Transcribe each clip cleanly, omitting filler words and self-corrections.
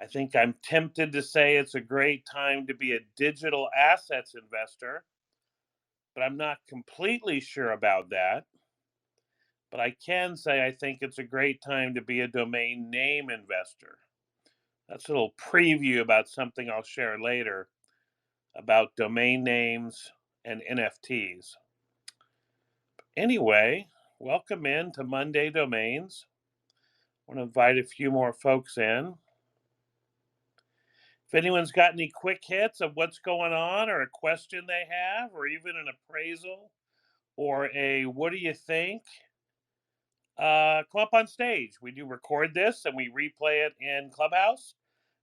I think I'm tempted to say it's a great time to be a digital assets investor, but I'm not completely sure about that. But I can say I think it's a great time to be a domain name investor. That's a little preview about something I'll share later about domain names and NFTs. Anyway, welcome in to Monday Domains. I want to invite a few more folks in. If anyone's got any quick hits of what's going on or a question they have or even an appraisal or a what do you think, come up on stage. We do record this and we replay it in Clubhouse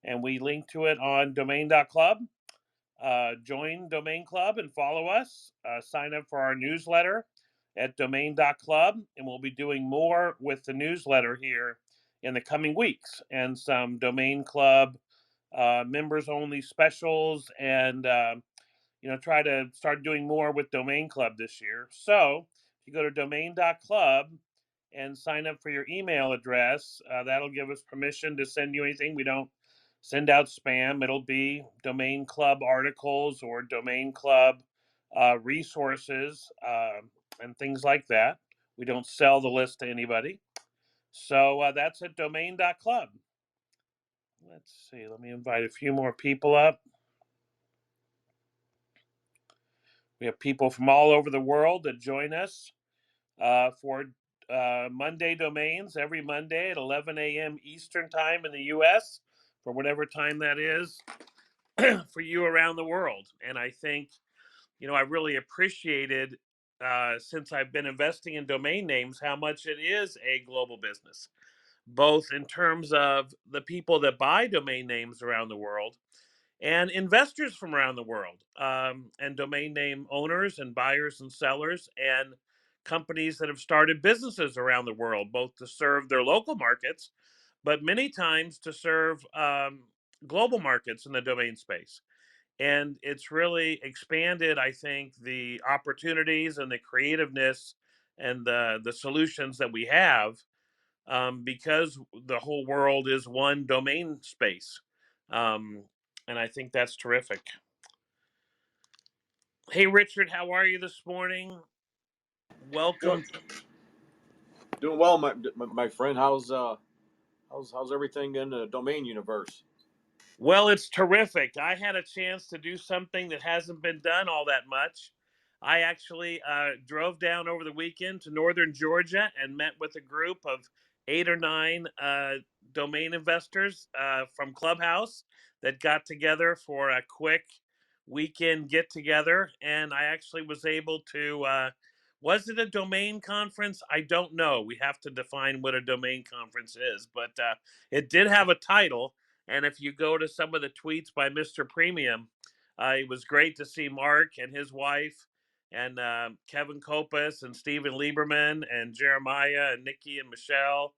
and we link to it on domain.club. Join Domain Club and follow us. Sign up for our newsletter at domain.club, and we'll be doing more with the newsletter here in the coming weeks and some Domain Club members only specials and try to start doing more with Domain Club this year. So if you go to domain.club and sign up for your email address, that'll give us permission to send you anything. We don't send out spam. It'll be Domain Club articles or Domain Club resources and things like that. We don't sell the list to anybody. So that's at domain.club. Let's see. Let me invite a few more people up. We have people from all over the world that join us for Monday Domains every Monday at 11 a.m. Eastern Time in the U.S., for whatever time that is for you around the world. And I think, I really appreciated since I've been investing in domain names, how much it is a global business, both in terms of the people that buy domain names around the world and investors from around the world, and domain name owners and buyers and sellers and companies that have started businesses around the world, both to serve their local markets, but many times to serve global markets in the domain space. And it's really expanded, I think, the opportunities and the creativeness and the solutions that we have, because the whole world is one domain space. And I think that's terrific. Hey, Richard, how are you this morning? Welcome. Doing well, my friend. How's everything in the domain universe? Well, it's terrific. I had a chance to do something that hasn't been done all that much. I actually drove down over the weekend to northern Georgia and met with a group of 8 or 9 domain investors from Clubhouse that got together for a quick weekend get together. And I actually was able to, was it a domain conference? I don't know. We have to define what a domain conference is, but it did have a title. And if you go to some of the tweets by Mr. Premium, it was great to see Mark and his wife and Kevin Kopus and Stephen Lieberman and Jeremiah and Nikki and Michelle.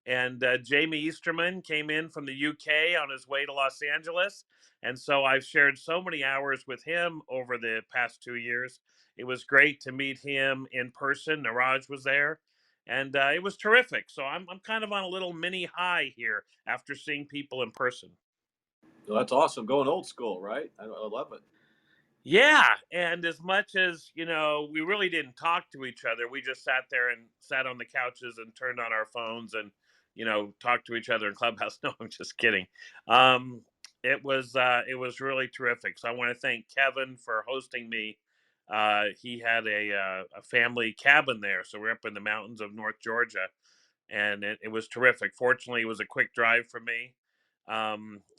And Jamie Easterman came in from the UK on his way to Los Angeles. And so I've shared so many hours with him over the past 2 years. It was great to meet him in person. Niraj was there. And it was terrific. So I'm kind of on a little mini high here after seeing people in person. Well, that's awesome. Going old school, right? I love it. Yeah, and as much as, we really didn't talk to each other. We just sat there and sat on the couches and turned on our phones and, talked to each other in Clubhouse. No, I'm just kidding. It was really terrific. So I want to thank Kevin for hosting me. He had a family cabin there, so we're up in the mountains of North Georgia, and it was terrific. Fortunately, it was a quick drive for me.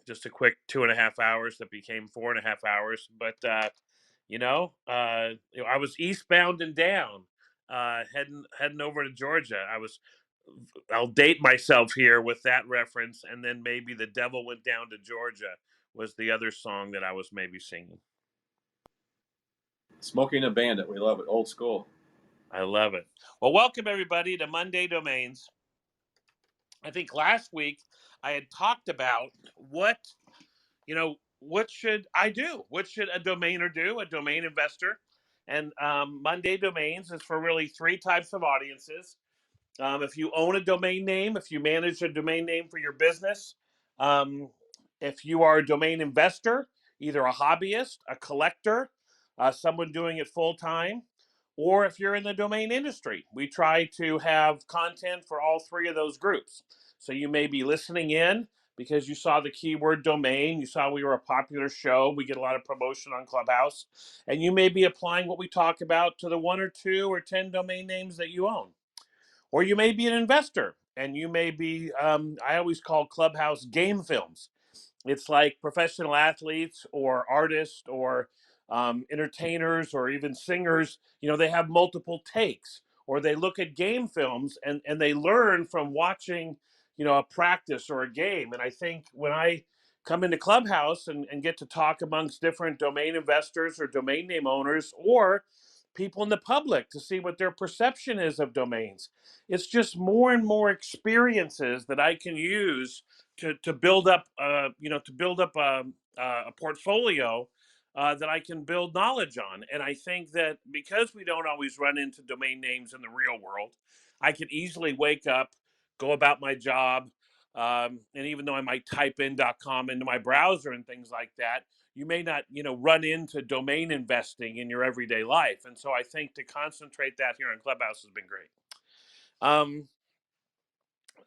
Just a quick 2.5 hours that became 4.5 hours. But I was eastbound and down, heading over to Georgia. I'll date myself here with that reference, and then maybe The Devil Went Down to Georgia was the other song that I was maybe singing. Smoking a Bandit, we love it. Old school. I love it. Well, welcome everybody to Monday Domains. I think last week I had talked about what should I do? What should a domainer do, a domain investor? And Monday Domains is for really 3 types of audiences. If you own a domain name, if you manage a domain name for your business, If you are a domain investor, either a hobbyist, a collector, someone doing it full time, or if you're in the domain industry, we try to have content for all three of those groups. So you may be listening in because you saw the keyword domain, you saw we were a popular show, we get a lot of promotion on Clubhouse, and you may be applying what we talk about to the 1 or 2 or 10 domain names that you own. Or you may be an investor and you may be, I always call Clubhouse game films. It's like professional athletes or artists or entertainers or even singers. They have multiple takes, or they look at game films and they learn from watching, a practice or a game. And I think when I come into Clubhouse and get to talk amongst different domain investors or domain name owners or people in the public to see what their perception is of domains, it's just more and more experiences that I can use to build up, a portfolio that I can build knowledge on. And I think that because we don't always run into domain names in the real world, I can easily wake up, go about my job, and even though I might type in .com into my browser and things like that, you may not, run into domain investing in your everyday life. And so I think to concentrate that here in Clubhouse has been great.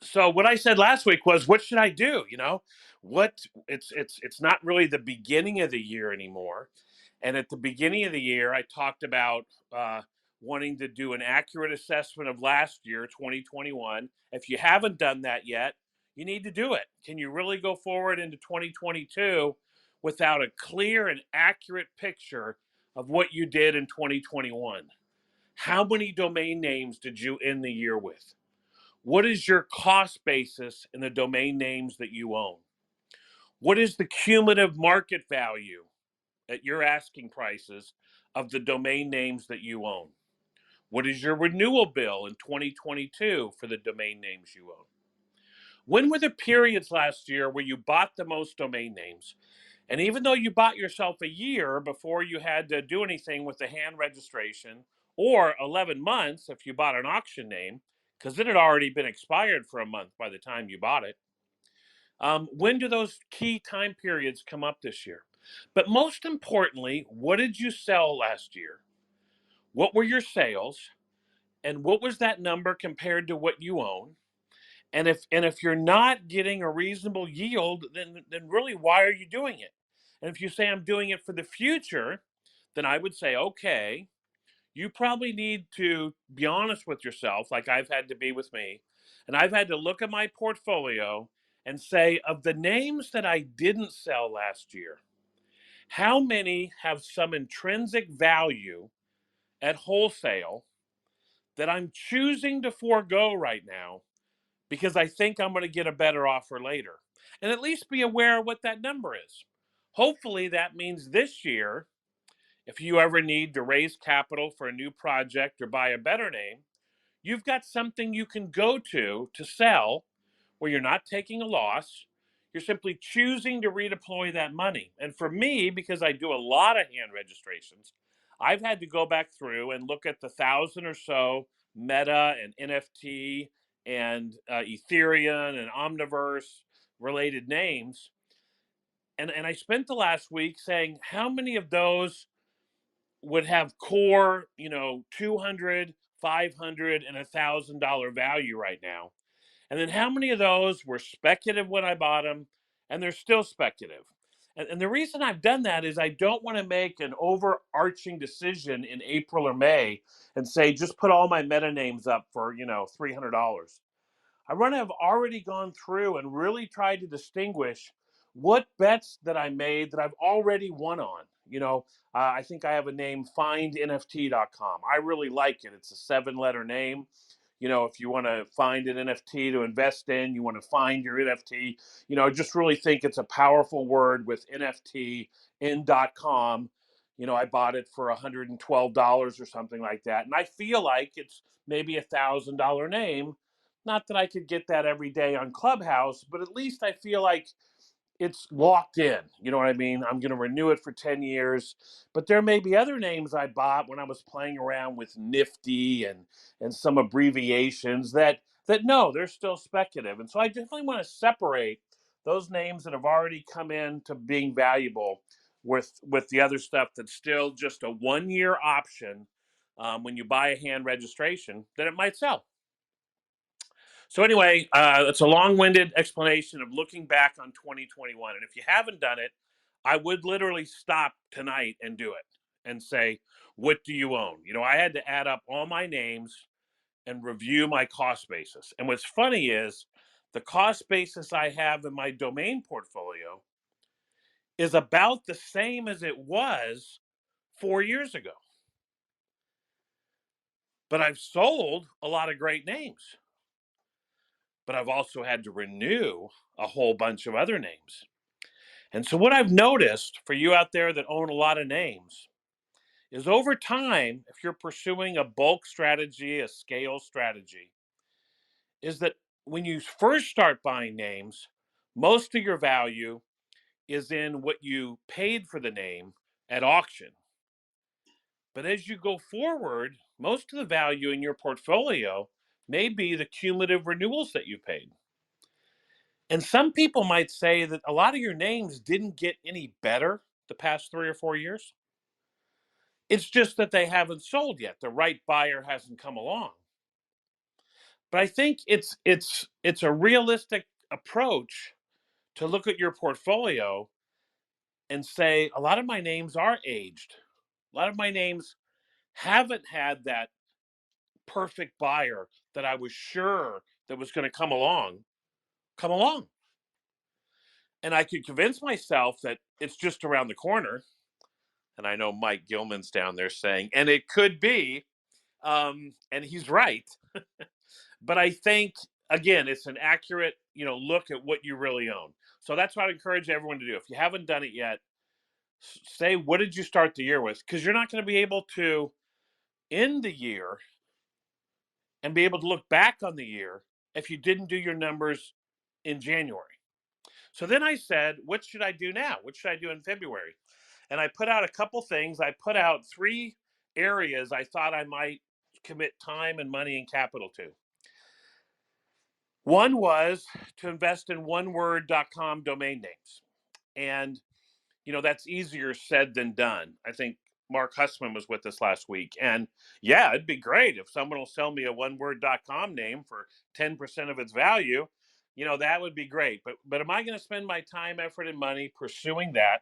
So what I said last week was, what should I do? What it's not really the beginning of the year anymore. And at the beginning of the year, I talked about wanting to do an accurate assessment of last year, 2021. If you haven't done that yet, you need to do it. Can you really go forward into 2022 without a clear and accurate picture of what you did in 2021? How many domain names did you end the year with? What is your cost basis in the domain names that you own? What is the cumulative market value at your asking prices of the domain names that you own? What is your renewal bill in 2022 for the domain names you own? When were the periods last year where you bought the most domain names? And even though you bought yourself a year before you had to do anything with the hand registration, or 11 months if you bought an auction name, because it had already been expired for a month by the time you bought it. When do those key time periods come up this year? But most importantly, what did you sell last year? What were your sales? And what was that number compared to what you own? And if you're not getting a reasonable yield, then really why are you doing it? And if you say I'm doing it for the future, then I would say, okay, you probably need to be honest with yourself, like I've had to be with me. And I've had to look at my portfolio and say, of the names that I didn't sell last year, how many have some intrinsic value at wholesale that I'm choosing to forego right now because I think I'm going to get a better offer later? And at least be aware of what that number is. Hopefully, that means this year, if you ever need to raise capital for a new project or buy a better name, you've got something you can go to sell where you're not taking a loss. You're simply choosing to redeploy that money. And for me, because I do a lot of hand registrations, I've had to go back through and look at the 1,000 or so Meta and NFT and Ethereum and Omniverse related names. And I spent the last week saying, how many of those would have core, 200, 500, and $1,000 value right now? And then how many of those were speculative when I bought them and they're still speculative? And the reason I've done that is I don't want to make an overarching decision in April or May and say, just put all my meta names up for, $300. I want to have already gone through and really tried to distinguish what bets that I made that I've already won on. I think I have a name, findnft.com. I really like it. It's a 7-letter name. If you want to find an NFT to invest in, you want to find your NFT, I just really think it's a powerful word with NFT in .com. I bought it for $112 or something like that. And I feel like it's maybe $1,000 name. Not that I could get that every day on Clubhouse, but at least I feel like it's locked in. You know what I mean? I'm going to renew it for 10 years. But there may be other names I bought when I was playing around with Nifty and some abbreviations that no, they're still speculative. And so I definitely want to separate those names that have already come into being valuable with the other stuff that's still just a 1 year option when you buy a hand registration, then it might sell. So anyway, it's a long-winded explanation of looking back on 2021. And if you haven't done it, I would literally stop tonight and do it and say, what do you own? I had to add up all my names and review my cost basis. And what's funny is the cost basis I have in my domain portfolio is about the same as it was 4 years ago. But I've sold a lot of great names. But I've also had to renew a whole bunch of other names. And so, what I've noticed for you out there that own a lot of names is over time, if you're pursuing a bulk strategy, a scale strategy, is that when you first start buying names, most of your value is in what you paid for the name at auction. But as you go forward, most of the value in your portfolio may be the cumulative renewals that you paid. And some people might say that a lot of your names didn't get any better the past 3 or 4 years. It's just that they haven't sold yet. The right buyer hasn't come along. But I think it's a realistic approach to look at your portfolio and say a lot of my names are aged. A lot of my names haven't had that perfect buyer that I was sure that was going to come along. And I could convince myself that it's just around the corner. And I know Mike Gilman's down there saying, and it could be, and he's right. But I think again, it's an accurate, look at what you really own. So that's what I encourage everyone to do. If you haven't done it yet, say what did you start the year with? Because you're not going to be able to end the year and be able to look back on the year if you didn't do your numbers in January. So then I said, what should I do now? What should I do in February? And I put out a couple things. I put out 3 areas I thought I might commit time and money and capital to. One was to invest in oneword.com domain names. And, that's easier said than done. I think Mark Hussman was with us last week. And yeah, it'd be great if someone will sell me a oneword.com name for 10% of its value. That would be great. But am I going to spend my time, effort, and money pursuing that?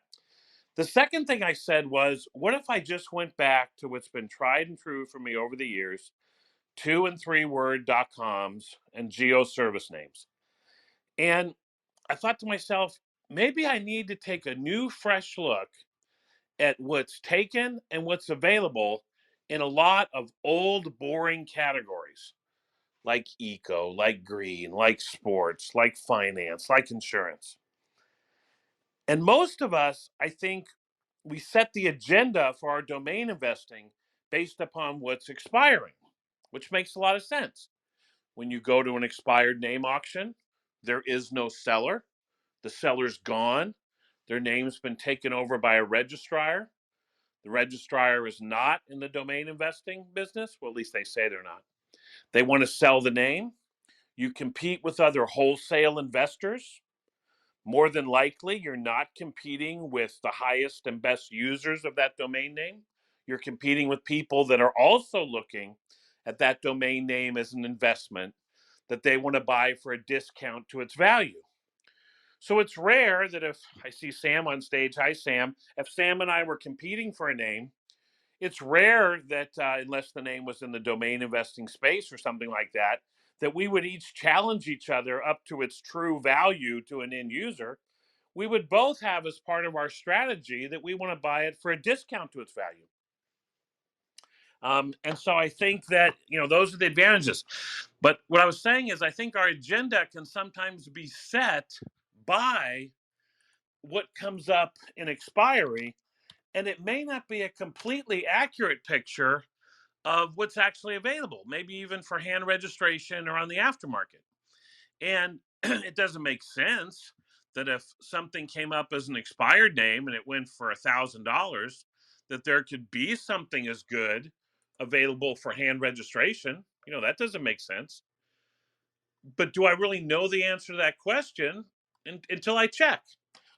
The second thing I said was, what if I just went back to what's been tried and true for me over the years, 2 and 3 word.coms and geo service names? And I thought to myself, maybe I need to take a new, fresh look at what's taken and what's available in a lot of old, boring categories like eco, like green, like sports, like finance, like insurance. And most of us, I think, we set the agenda for our domain investing based upon what's expiring, which makes a lot of sense. When you go to an expired name auction, there is no seller. The seller's gone. Their name's been taken over by a registrar. The registrar is not in the domain investing business. Well, at least they say they're not. They want to sell the name. You compete with other wholesale investors. More than likely, you're not competing with the highest and best users of that domain name. You're competing with people that are also looking at that domain name as an investment that they want to buy for a discount to its value. So it's rare that if I see Sam on stage, hi Sam, if Sam and I were competing for a name, it's rare that unless the name was in the domain investing space or something like that, that we would each challenge each other up to its true value to an end user. We would both have as part of our strategy that we want to buy it for a discount to its value. And so I think that, those are the advantages. But what I was saying is I think our agenda can sometimes be set by what comes up in expiry, and it may not be a completely accurate picture of what's actually available, maybe even for hand registration or on the aftermarket. And it doesn't make sense that if something came up as an expired name and it went for $1,000, that there could be something as good available for hand registration. That doesn't make sense. But do I really know the answer to that question? until I check.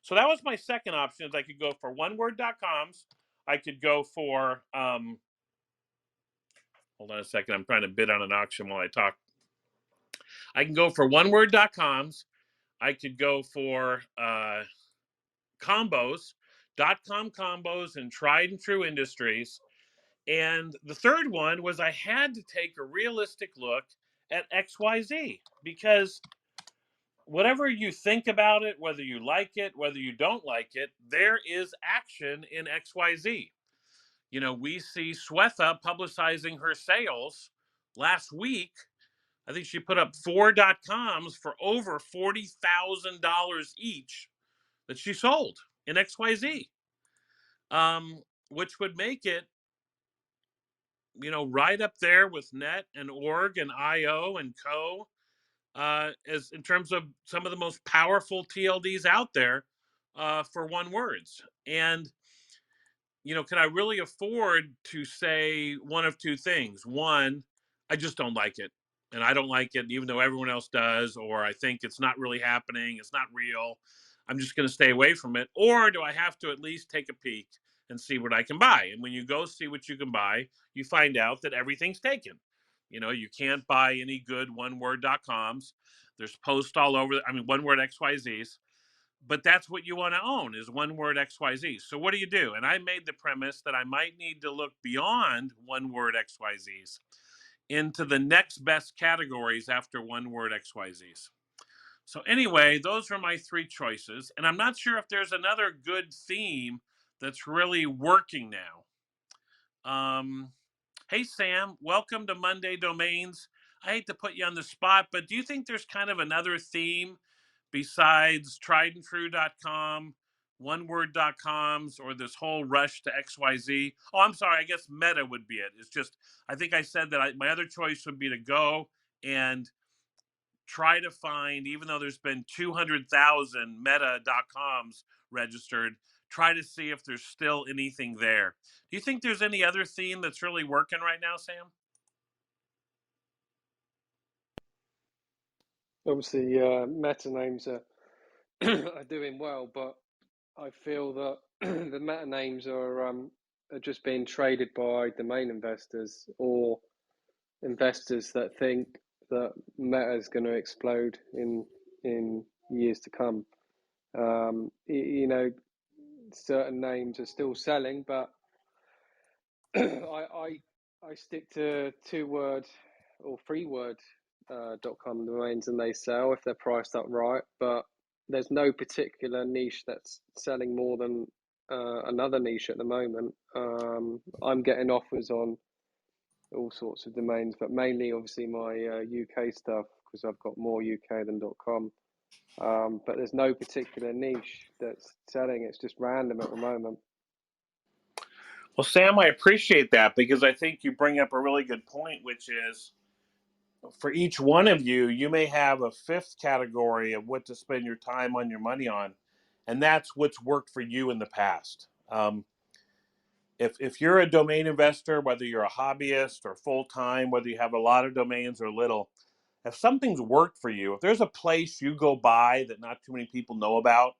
So that was my second option. Is I could go for oneword.coms. I could go for hold on a second. I'm trying to bid on an auction while I talk. I can go for oneword.coms. I could go for combos, .com combos and tried and true industries. And the third one was I had to take a realistic look at XYZ because whatever you think about it, whether you like it, whether you don't like it, there is action in XYZ. You know, we see Swetha publicizing her sales last week. I think she put up four .coms for over $40,000 each that she sold in XYZ, which would make it, you know, right up there with Net and Org and IO and Co. As in terms of some of the most powerful TLDs out there for one words. And you know, can I really afford to say one of two things? One, I just don't like it. And I don't like it, even though everyone else does, or I think it's not really happening, it's not real. I'm just going to stay away from it. Or do I have to at least take a peek and see what I can buy? And when you go see what you can buy, you find out that everything's taken. You know, you can't buy any good one word.coms. There's posts all over, I mean, one word XYZs, but that's what you want to own is one word XYZ. So what do? And I made the premise that I might need to look beyond one word XYZs into the next best categories after one word XYZs. So anyway, those are my three choices. And I'm not sure if there's another good theme that's really working now. Hey, Sam, welcome to Monday Domains. I hate to put you on the spot, but do you think there's kind of another theme besides triedandtrue.com, oneword.coms, or this whole rush to XYZ? Oh, I'm sorry. I guess Meta would be it. It's just, I think I said that my other choice would be to go and try to find, even though there's been 200,000 meta.coms registered, try to see if there's still anything there. Do you think there's any other theme that's really working right now, Sam? Obviously, meta names are are doing well, but I feel that the meta names are just being traded by domain investors or investors that think that meta is going to explode in years to come. You know, certain names are still selling, but I stick to 2 word or 3 word .com domains and they sell if they're priced up right. But there's no particular niche that's selling more than another niche at the moment. I'm getting offers on all sorts of domains, but mainly obviously my UK stuff because I've got more UK than .com. But there's no particular niche that's selling. It's just random at the moment. Well, Sam, I appreciate that because I think you bring up a really good point, which is for each one of you, you may have a fifth category of what to spend your time on your money on, and that's what's worked for you in the past. If you're a domain investor, whether you're a hobbyist or full time, whether you have a lot of domains or little, if something's worked for you, if there's a place you go buy that not too many people know about,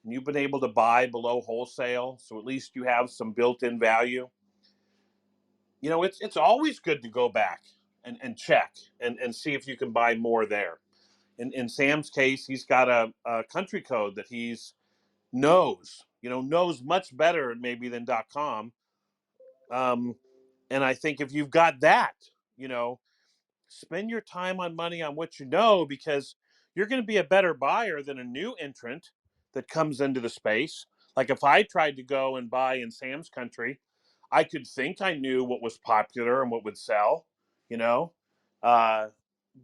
and you've been able to buy below wholesale, so at least you have some built-in value, you know, it's always good to go back and check and see if you can buy more there. In Sam's case, he's got a country code that he's knows much better maybe than .com. And I think if you've got that, you know, spend your time on money on what you know because you're going to be a better buyer than a new entrant that comes into the space. Like if I tried to go and buy in Sam's country, I could think I knew what was popular and what would sell, you know. Uh,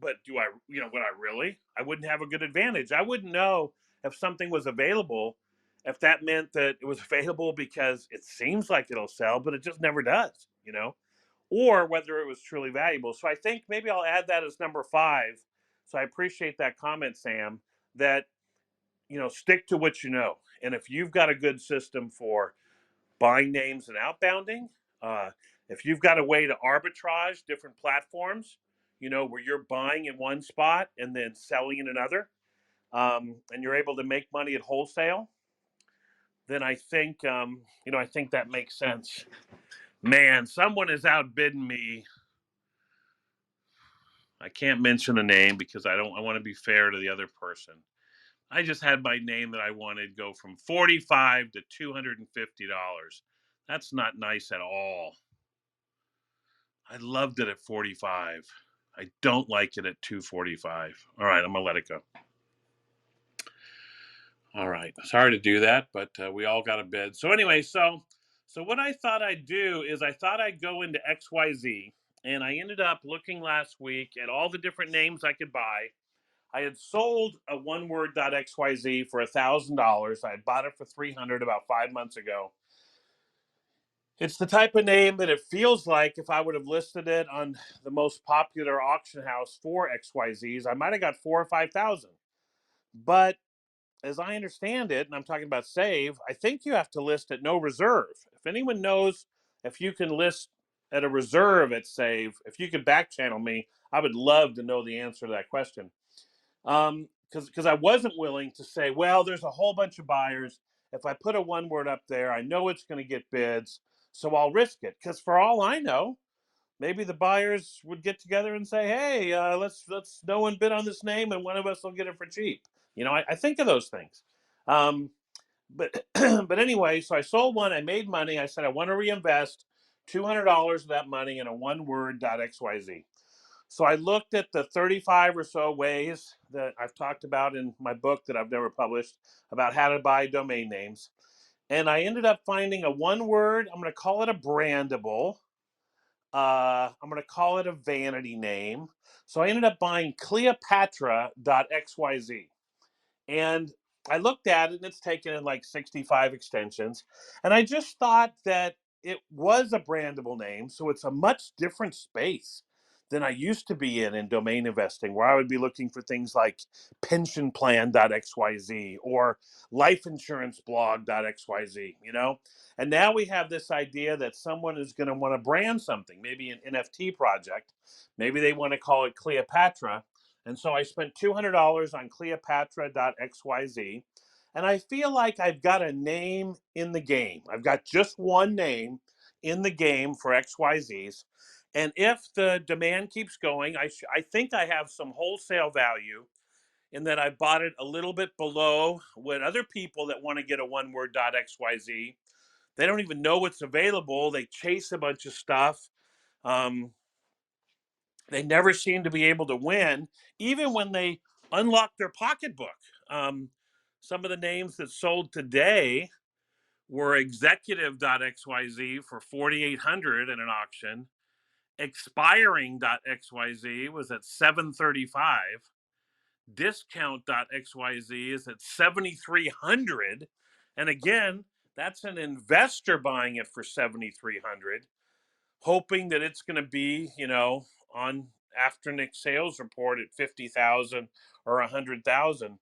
but do I, you know, would I really? I wouldn't have a good advantage. I wouldn't know if something was available, if that meant that it was available because it seems like it'll sell, but it just never does, you know, or whether it was truly valuable. So I think maybe I'll add that as number five. So I appreciate that comment, Sam, that, you know, stick to what you know. And if you've got a good system for buying names and outbounding, uh, if you've got a way to arbitrage different platforms, you know, where you're buying in one spot and then selling in another, and you're able to make money at wholesale, then I think I think that makes sense. Man, someone is outbidding me. I can't mention a name because I want to be fair to the other person. I just had my name that I wanted go from 45 to $250. That's not nice at all. I loved it at 45. I don't like it at 245. All right, I'm gonna let it go. All right, sorry to do that, but we all got a bid. So anyway, so what I thought I'd do is I thought I'd go into XYZ, and I ended up looking last week at all the different names I could buy. I had sold a one word .xyz for $1,000. I had bought it for 300 about 5 months ago. It's the type of name that it feels like if I would have listed it on the most popular auction house for XYZs, I might have got 4 or 5,000. But as I understand it, and I'm talking about Save, I think you have to list at no reserve. If anyone knows if you can list at a reserve at Save, if you could back channel me, I would love to know the answer to that question. Because I wasn't willing to say, well, there's a whole bunch of buyers. If I put a one word up there, I know it's going to get bids, so I'll risk it. Because for all I know, maybe the buyers would get together and say, hey, let's no one bid on this name, and one of us will get it for cheap. I think of those things. But but anyway, so I sold one. I made money. I said I want to reinvest $200 of that money in a one word .xyz. So I looked at the 35 or so ways that I've talked about in my book that I've never published about how to buy domain names. And I ended up finding a one word, I'm going to call it a brandable. I'm going to call it a vanity name. So I ended up buying Cleopatra.xyz. And I looked at it and it's taken in like 65 extensions. And I just thought that it was a brandable name. So it's a much different space than I used to be in domain investing, where I would be looking for things like pensionplan.xyz or lifeinsuranceblog.xyz. And now we have this idea that someone is going to want to brand something, maybe an NFT project. Maybe they want to call it Cleopatra. And so I spent $200 on Cleopatra.xyz. And I feel like I've got a name in the game. I've got just one name in the game for XYZs. And if the demand keeps going, I think I have some wholesale value in that I bought it a little bit below what other people that want to get a one word .xyz, they don't even know what's available. They chase a bunch of stuff. They never seem to be able to win, even when they unlock their pocketbook. Some of the names that sold today were executive.xyz for 4,800 in an auction. Expiring.xyz was at 735. Discount.xyz is at 7,300. And again, that's an investor buying it for 7,300, hoping that it's going to be, on after Nick's sales report at 50,000 or 100,000.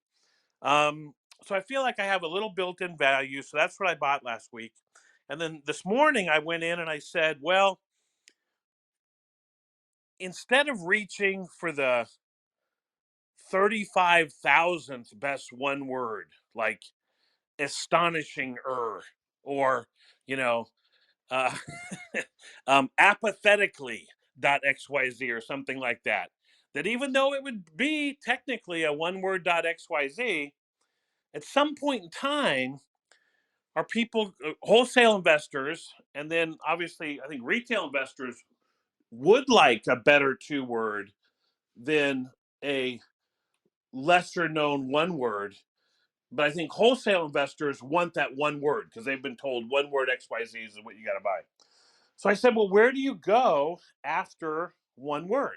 So I feel like I have a little built-in value. So that's what I bought last week. And then this morning I went in and I said, well, instead of reaching for the 35,000th best one word, like astonishing or, you know, uh, apathetically .xyz or something like that. That even though it would be technically a one word .xyz, at some point in time, are people, wholesale investors, and then obviously I think retail investors would like a better two word than a lesser known one word. But I think wholesale investors want that one word because they've been told one word XYZ is what you got to buy. So I said, well, where do you go after one word?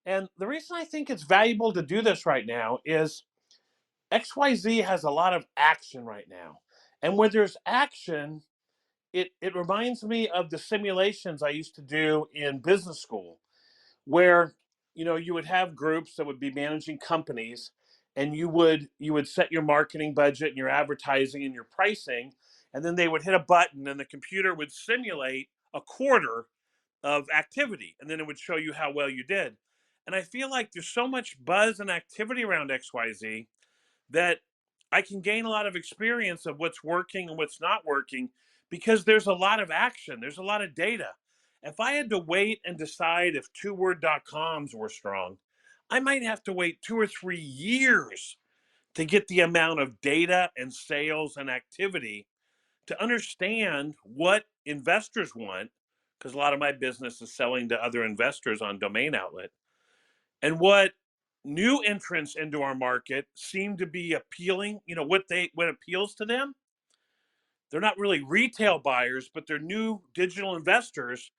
And the reason I think it's valuable to do this right now is XYZ has a lot of action right now. And where there's action, it reminds me of the simulations I used to do in business school, where you would have groups that would be managing companies, and you would set your marketing budget and your advertising and your pricing, and then they would hit a button and the computer would simulate a quarter of activity, and then it would show you how well you did. And I feel like there's so much buzz and activity around XYZ that I can gain a lot of experience of what's working and what's not working because there's a lot of action, there's a lot of data. If I had to wait and decide if twoword.coms were strong, I might have to wait 2 or 3 years to get the amount of data and sales and activity to understand what investors want, because a lot of my business is selling to other investors on domain outlet, and what new entrants into our market seem to be appealing, what appeals to them. They're not really retail buyers, but they're new digital investors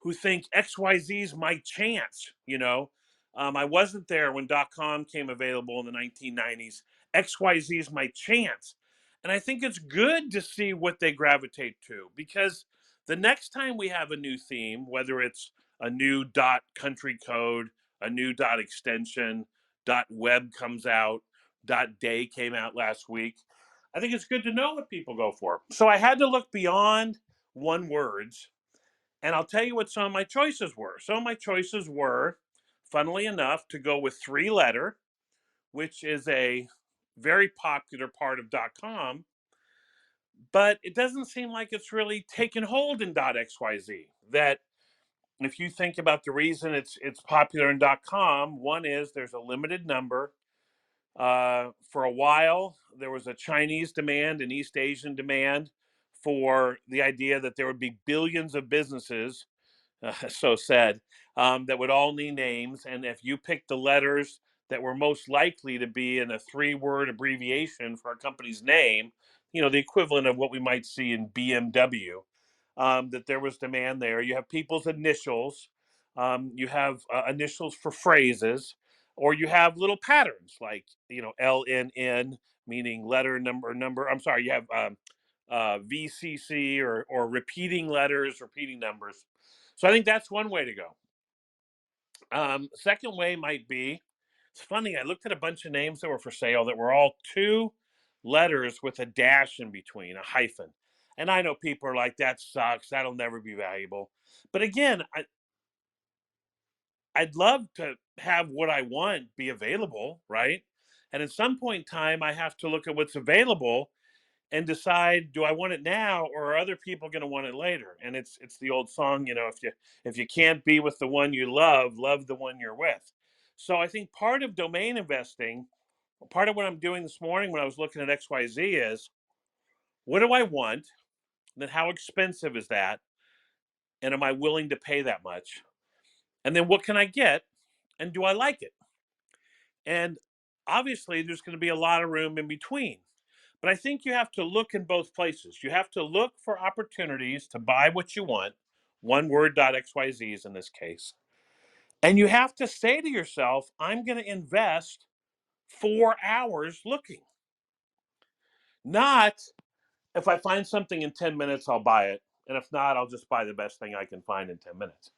who think XYZ is my chance. I wasn't there when .com came available in the 1990s. XYZ is my chance. And I think it's good to see what they gravitate to, because the next time we have a new theme, whether it's a new country code, a new extension, web comes out, day came out last week, I think it's good to know what people go for. So I had to look beyond one words, and I'll tell you what some of my choices were. Some of my choices were, funnily enough, to go with 3-letter, which is a very popular part of .com, but it doesn't seem like it's really taken hold in .xyz. That if you think about the reason it's popular in .com, one is there's a limited number. For a while, there was a Chinese demand and East Asian demand for the idea that there would be billions of businesses, so said, that would all need names. And if you picked the letters that were most likely to be in a 3-word abbreviation for a company's name, the equivalent of what we might see in BMW, that there was demand there. You have people's initials, you have initials for phrases, or you have little patterns like LNN, meaning letter number. I'm sorry, you have VCC, or repeating letters, repeating numbers. So I think that's one way to go. Second way might be, it's funny, I looked at a bunch of names that were for sale that were all 2 letters with a dash in between, a hyphen. And I know people are like, that sucks, that'll never be valuable. But again, I'd love to have what I want be available, right? And at some point in time, I have to look at what's available and decide, do I want it now, or are other people going to want it later? And it's the old song, if you can't be with the one you love the one you're with. So I think part of domain investing, part of what I'm doing this morning when I was looking at XYZ, is what do I want? And then how expensive is that? And am I willing to pay that much? And then what can I get? And do I like it? And obviously, there's going to be a lot of room in between. But I think you have to look in both places. You have to look for opportunities to buy what you want, one word .xyz in this case. And you have to say to yourself, I'm going to invest 4 hours looking. Not, if I find something in 10 minutes, I'll buy it. And if not, I'll just buy the best thing I can find in 10 minutes.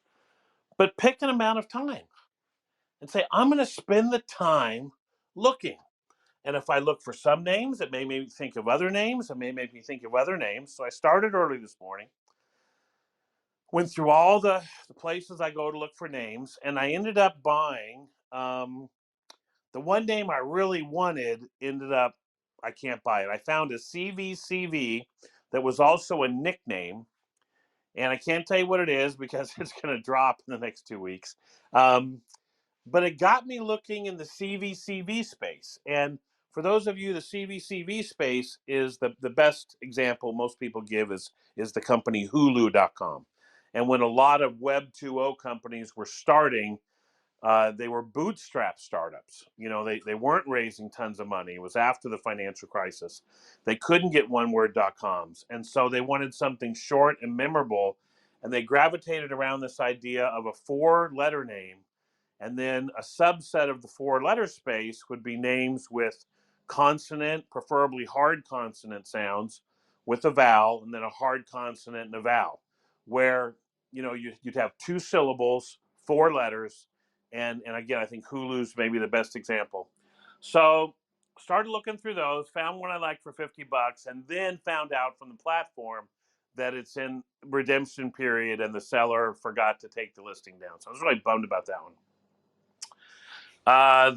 But pick an amount of time and say, I'm going to spend the time looking. And if I look for some names, it may make me think of other names. It may make me think of other names. So I started early this morning, went through all the places I go to look for names, and I ended up buying the one name I really wanted. I can't buy it. I found a CVCV that was also a nickname, and I can't tell you what it is because it's going to drop in the next 2 weeks. But it got me looking in the CVCV space. And for those of you, the CVCV space is the best example most people give is the company Hulu.com. And when a lot of Web 2.0 companies were starting, they were bootstrap startups. They weren't raising tons of money. It was after the financial crisis. They couldn't get oneword.coms. And so they wanted something short and memorable. And they gravitated around this idea of a 4-letter name. And then a subset of the 4-letter space would be names with consonant, preferably hard consonant sounds, with a vowel, and then a hard consonant and a vowel, where you'd have 2 syllables, 4 letters, and again, I think Hulu's maybe the best example. So started looking through those, found one I liked for $50, and then found out from the platform that it's in redemption period and the seller forgot to take the listing down. So I was really bummed about that one.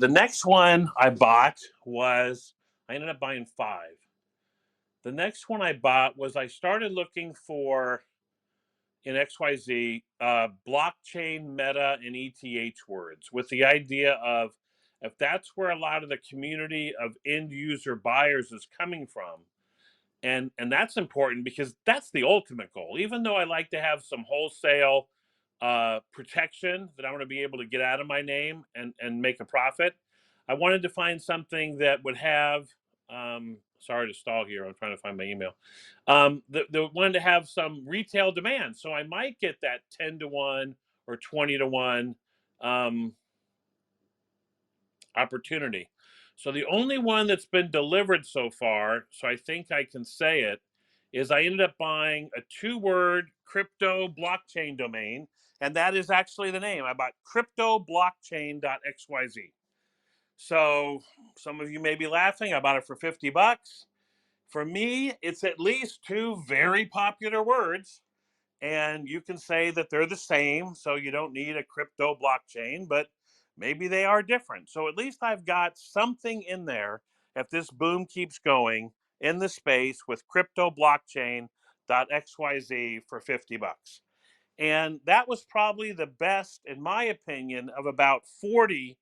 The next one I bought was I ended up buying 5. The next one I bought was I started looking for in XYZ blockchain, meta, and ETH words with the idea of if that's where a lot of the community of end user buyers is coming from, and that's important because that's the ultimate goal. Even though I like to have some wholesale protection that I want to be able to get out of my name and make a profit, I wanted to find something that would have. Sorry to stall here. I'm trying to find my email. The wanted to have some retail demand, so I might get that 10 to 1 or 20 to 1 um, opportunity. So the only one that's been delivered so far, so I think I can say it, is I ended up buying a 2-word crypto blockchain domain, and that is actually the name. I bought cryptoblockchain.xyz. So some of you may be laughing. I bought it for $50. For me, it's at least 2 very popular words, and you can say that they're the same, so you don't need a crypto blockchain, but maybe they are different. So at least I've got something in there if this boom keeps going in the space with crypto blockchain.xyz for $50. And that was probably the best, in my opinion, of about 40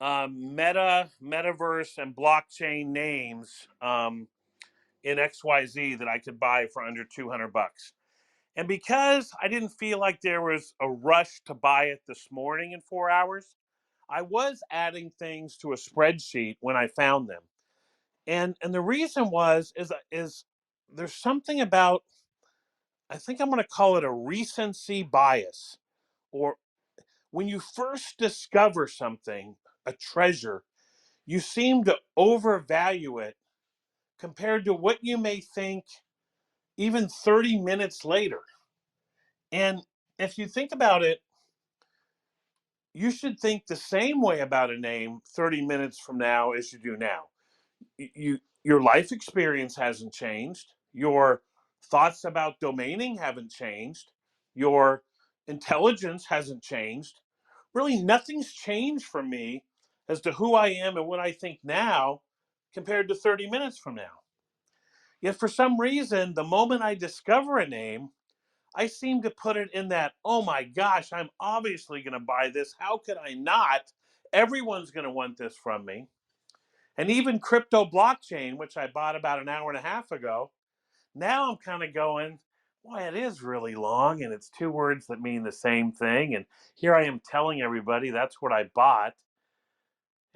metaverse, and blockchain names in XYZ that I could buy for under $200. And because I didn't feel like there was a rush to buy it this morning in 4 hours, I was adding things to a spreadsheet when I found them. And the reason is there's something about, I think I'm going to call it a recency bias, or when you first discover something, a treasure, you seem to overvalue it compared to what you may think even 30 minutes later. And if you think about it, you should think the same way about a name 30 minutes from now as you do now. Your life experience hasn't changed. Your thoughts about domaining haven't changed. Your intelligence hasn't changed. Really, nothing's changed for me as to who I am and what I think now compared to 30 minutes from now. Yet for some reason, the moment I discover a name, I seem to put it in that, oh my gosh, I'm obviously going to buy this. How could I not? Everyone's going to want this from me. And even crypto blockchain, which I bought about an hour and a half ago, now I'm kind of going, boy, it is really long and it's 2 words that mean the same thing. And here I am telling everybody that's what I bought.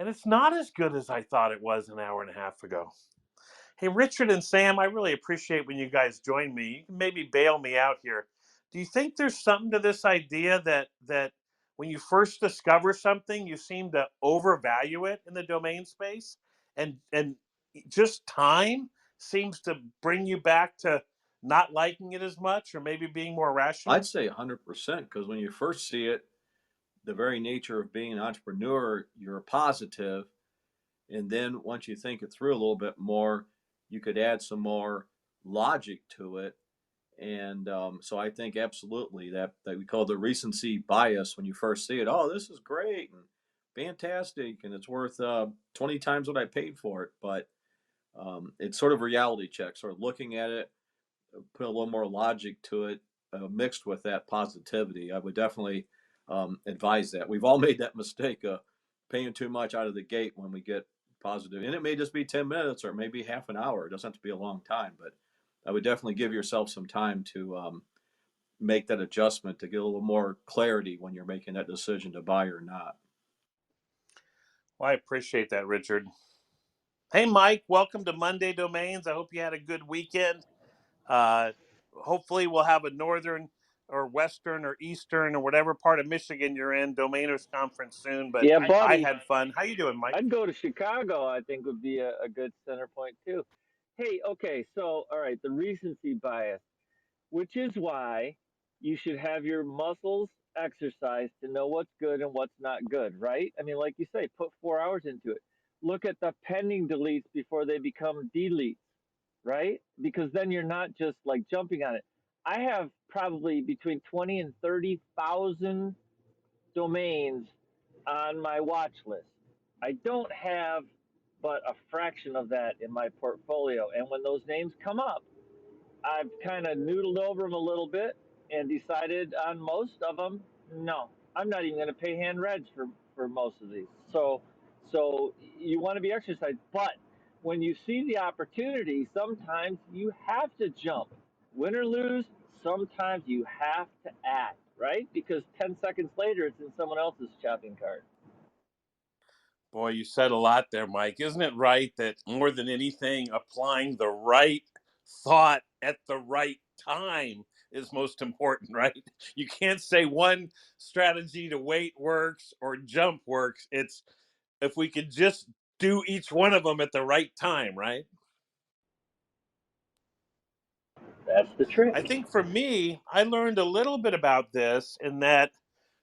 And it's not as good as I thought it was an hour and a half ago. Hey, Richard and Sam, I really appreciate when you guys join me. You can maybe bail me out here. Do you think there's something to this idea that when you first discover something, you seem to overvalue it in the domain space, and just time seems to bring you back to not liking it as much, or maybe being more I'd rational? say 100% because when you first see it, the very nature of being an entrepreneur, you're positive, and then once you think it through a little bit more, you could add some more logic to it. And so I think absolutely that we call the recency bias when you first see it. Oh, this is great and fantastic, and it's worth 20 times what I paid for it. But it's sort of reality check, sort of looking at it, put a little more logic to it, mixed with that positivity. I would definitely advise that. We've all made that mistake of paying too much out of the gate when we get positive, and it may just be 10 minutes or maybe half an hour. It doesn't have to be a long time, but I would definitely give yourself some time to make that adjustment to get a little more clarity when you're making that decision to buy or not. Well, I appreciate that, Richard. Hey, Mike, welcome to Monday Domains. I hope you had a good weekend. Uh, Hopefully, we'll have a northern or western or eastern or whatever part of Michigan you're in domainers conference soon. But Yeah, I buddy. had fun. How you doing, Mike? I'd go to Chicago. I think would be a good center point too. Hey, okay, so all right, the recency bias, which is why you should have your muscles exercised to know what's good and what's not good, right? I mean, like you say, put 4 hours into it. Look at the pending deletes before they become deletes, right? Because then you're not just like jumping on it. I have probably between 20 and 30,000 domains on my watch list. I don't have but a fraction of that in my portfolio. And when those names come up, I've kind of noodled over them a little bit and decided on most of them, no, I'm not even going to pay hand reg for most of these. So you want to be exercised, but when you see the opportunity, sometimes you have to jump. Win or lose, sometimes you have to act, right? Because 10 seconds later, it's in someone else's shopping cart. Boy, you said a lot there, Mike. Isn't it right that more than anything, applying the right thought at the right time is most important, right? You can't say one strategy to wait works or jump works. It's if we could just do each one of them at the right time, right? That's the I trick. think for me, I learned a little bit about this in that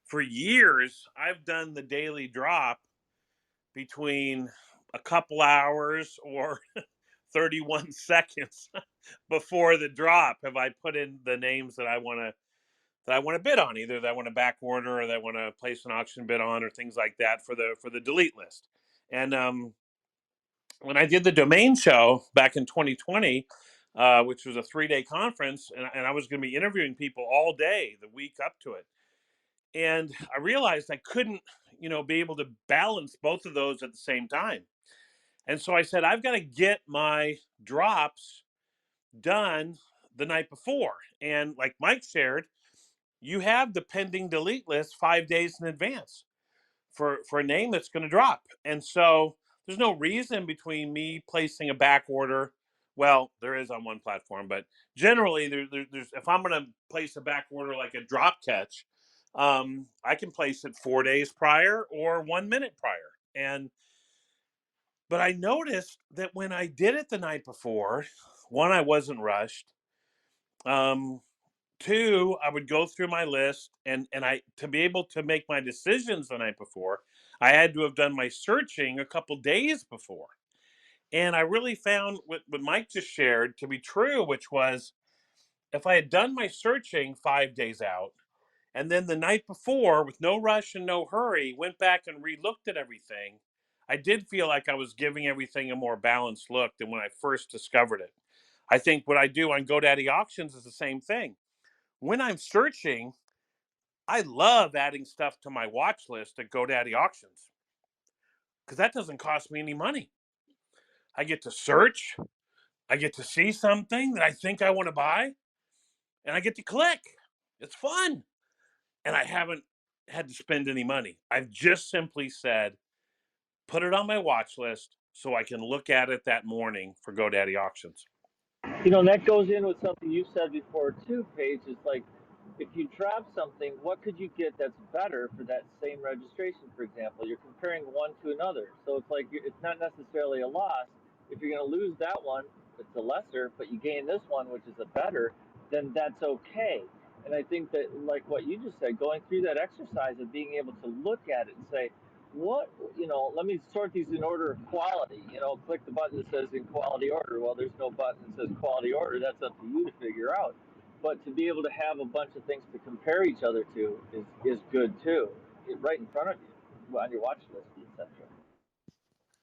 for years, I've done the daily drop between a couple hours or 31 seconds before the drop have I put in the names that I want to bid on, either that I want to back order or that I want to place an auction bid on or things like that for the delete list. And when I did the domain show back in 2020, which was a 3-day conference, and I was going to be interviewing people all day the week up to it, and I realized I couldn't, be able to balance both of those at the same time. And so I said, I've got to get my drops done the night before. And like Mike shared, you have the pending delete list 5 days in advance for a name that's going to drop. And so there's no reason between me placing a back order. Well, there is on one platform, but generally there's if I'm going to place a back order like a drop catch, I can place it 4 days prior or 1 minute prior. And but I noticed that when I did it the night before, one, I wasn't rushed. Um, Two, I would go through my list and I to be able to make my decisions the night before, I had to have done my searching a couple days before. And I really found what Mike just shared to be true, which was if I had done my searching 5 days out, and then the night before, with no rush and no hurry, went back and re-looked at everything, I did feel like I was giving everything a more balanced look than when I first discovered it. I think what I do on GoDaddy Auctions is the same thing. When I'm searching, I love adding stuff to my watch list at GoDaddy Auctions because that doesn't cost me any money. I get to search, I get to see something that I think I want to buy, and I get to click. It's fun. And I haven't had to spend any money. I've just simply said, put it on my watch list so I can look at it that morning for GoDaddy Auctions. And that goes in with something you said before too, Paige. Is like, if you drop something, what could you get that's better for that same registration? For example, you're comparing one to another, so it's like it's not necessarily a loss. If you're going to lose that one, it's a lesser, but you gain this one, which is a better, then that's okay. And I think that, like what you just said, going through that exercise of being able to look at it and say, what, let me sort these in order of quality. Click the button that says in quality order. Well, there's no button that says quality order. That's up to you to figure out. But to be able to have a bunch of things to compare each other to is good too, right in front of you on your watch list, etc.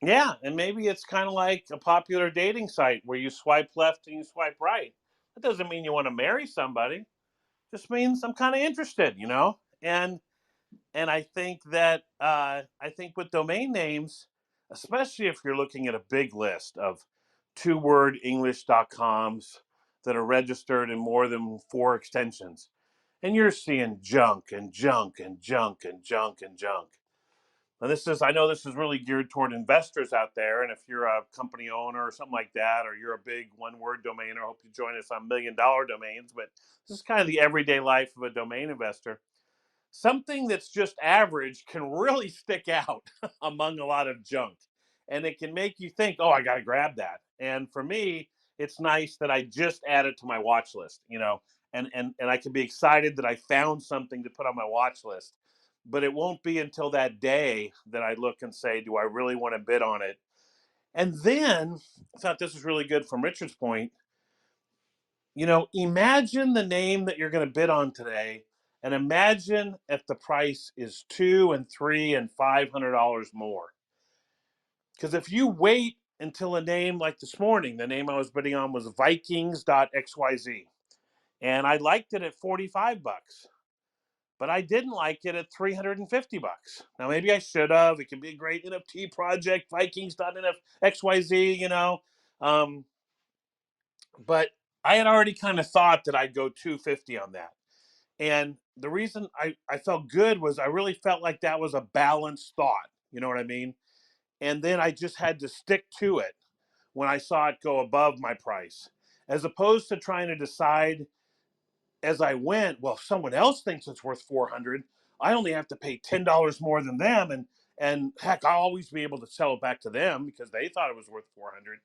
Yeah, and maybe it's kind of like a popular dating site where you swipe left and you swipe right. That doesn't mean you want to marry somebody. It just means I'm kind of interested. And I think with domain names, especially if you're looking at a big list of two-word English.coms that are registered in more than 4 extensions, and you're seeing junk and junk and junk and junk and junk. And I know this is really geared toward investors out there. And if you're a company owner or something like that, or you're a big one-word domainer, I hope you join us on $1 million domains. But this is kind of the everyday life of a domain investor. Something that's just average can really stick out among a lot of junk. And it can make you think, oh, I got to grab that. And for me, it's nice that I just add it to my watch list, and I can be excited that I found something to put on my watch list. But it won't be until that day that I look and say, do I really want to bid on it? And then I thought this was really good from Richard's point. Imagine the name that you're going to bid on today, and imagine if the price is $200 and $300 and $500 more. Because if you wait until a name like this morning, the name I was bidding on was Vikings.xyz. And I liked it at 45 bucks, but I didn't like it at 350 bucks. Now, maybe I should have. It can be a great NFT project, Vikings.xyz, you know. Um, but I had already kind of thought that I'd go 250 on that. And the reason I felt good was I really felt like that was a balanced thought. You know what I mean? And then I just had to stick to it when I saw it go above my price, as opposed to trying to decide as I went, well, if someone else thinks it's worth 400, I only have to pay $10 more than them, and heck, I'll always be able to sell it back to them because they thought it was worth 400.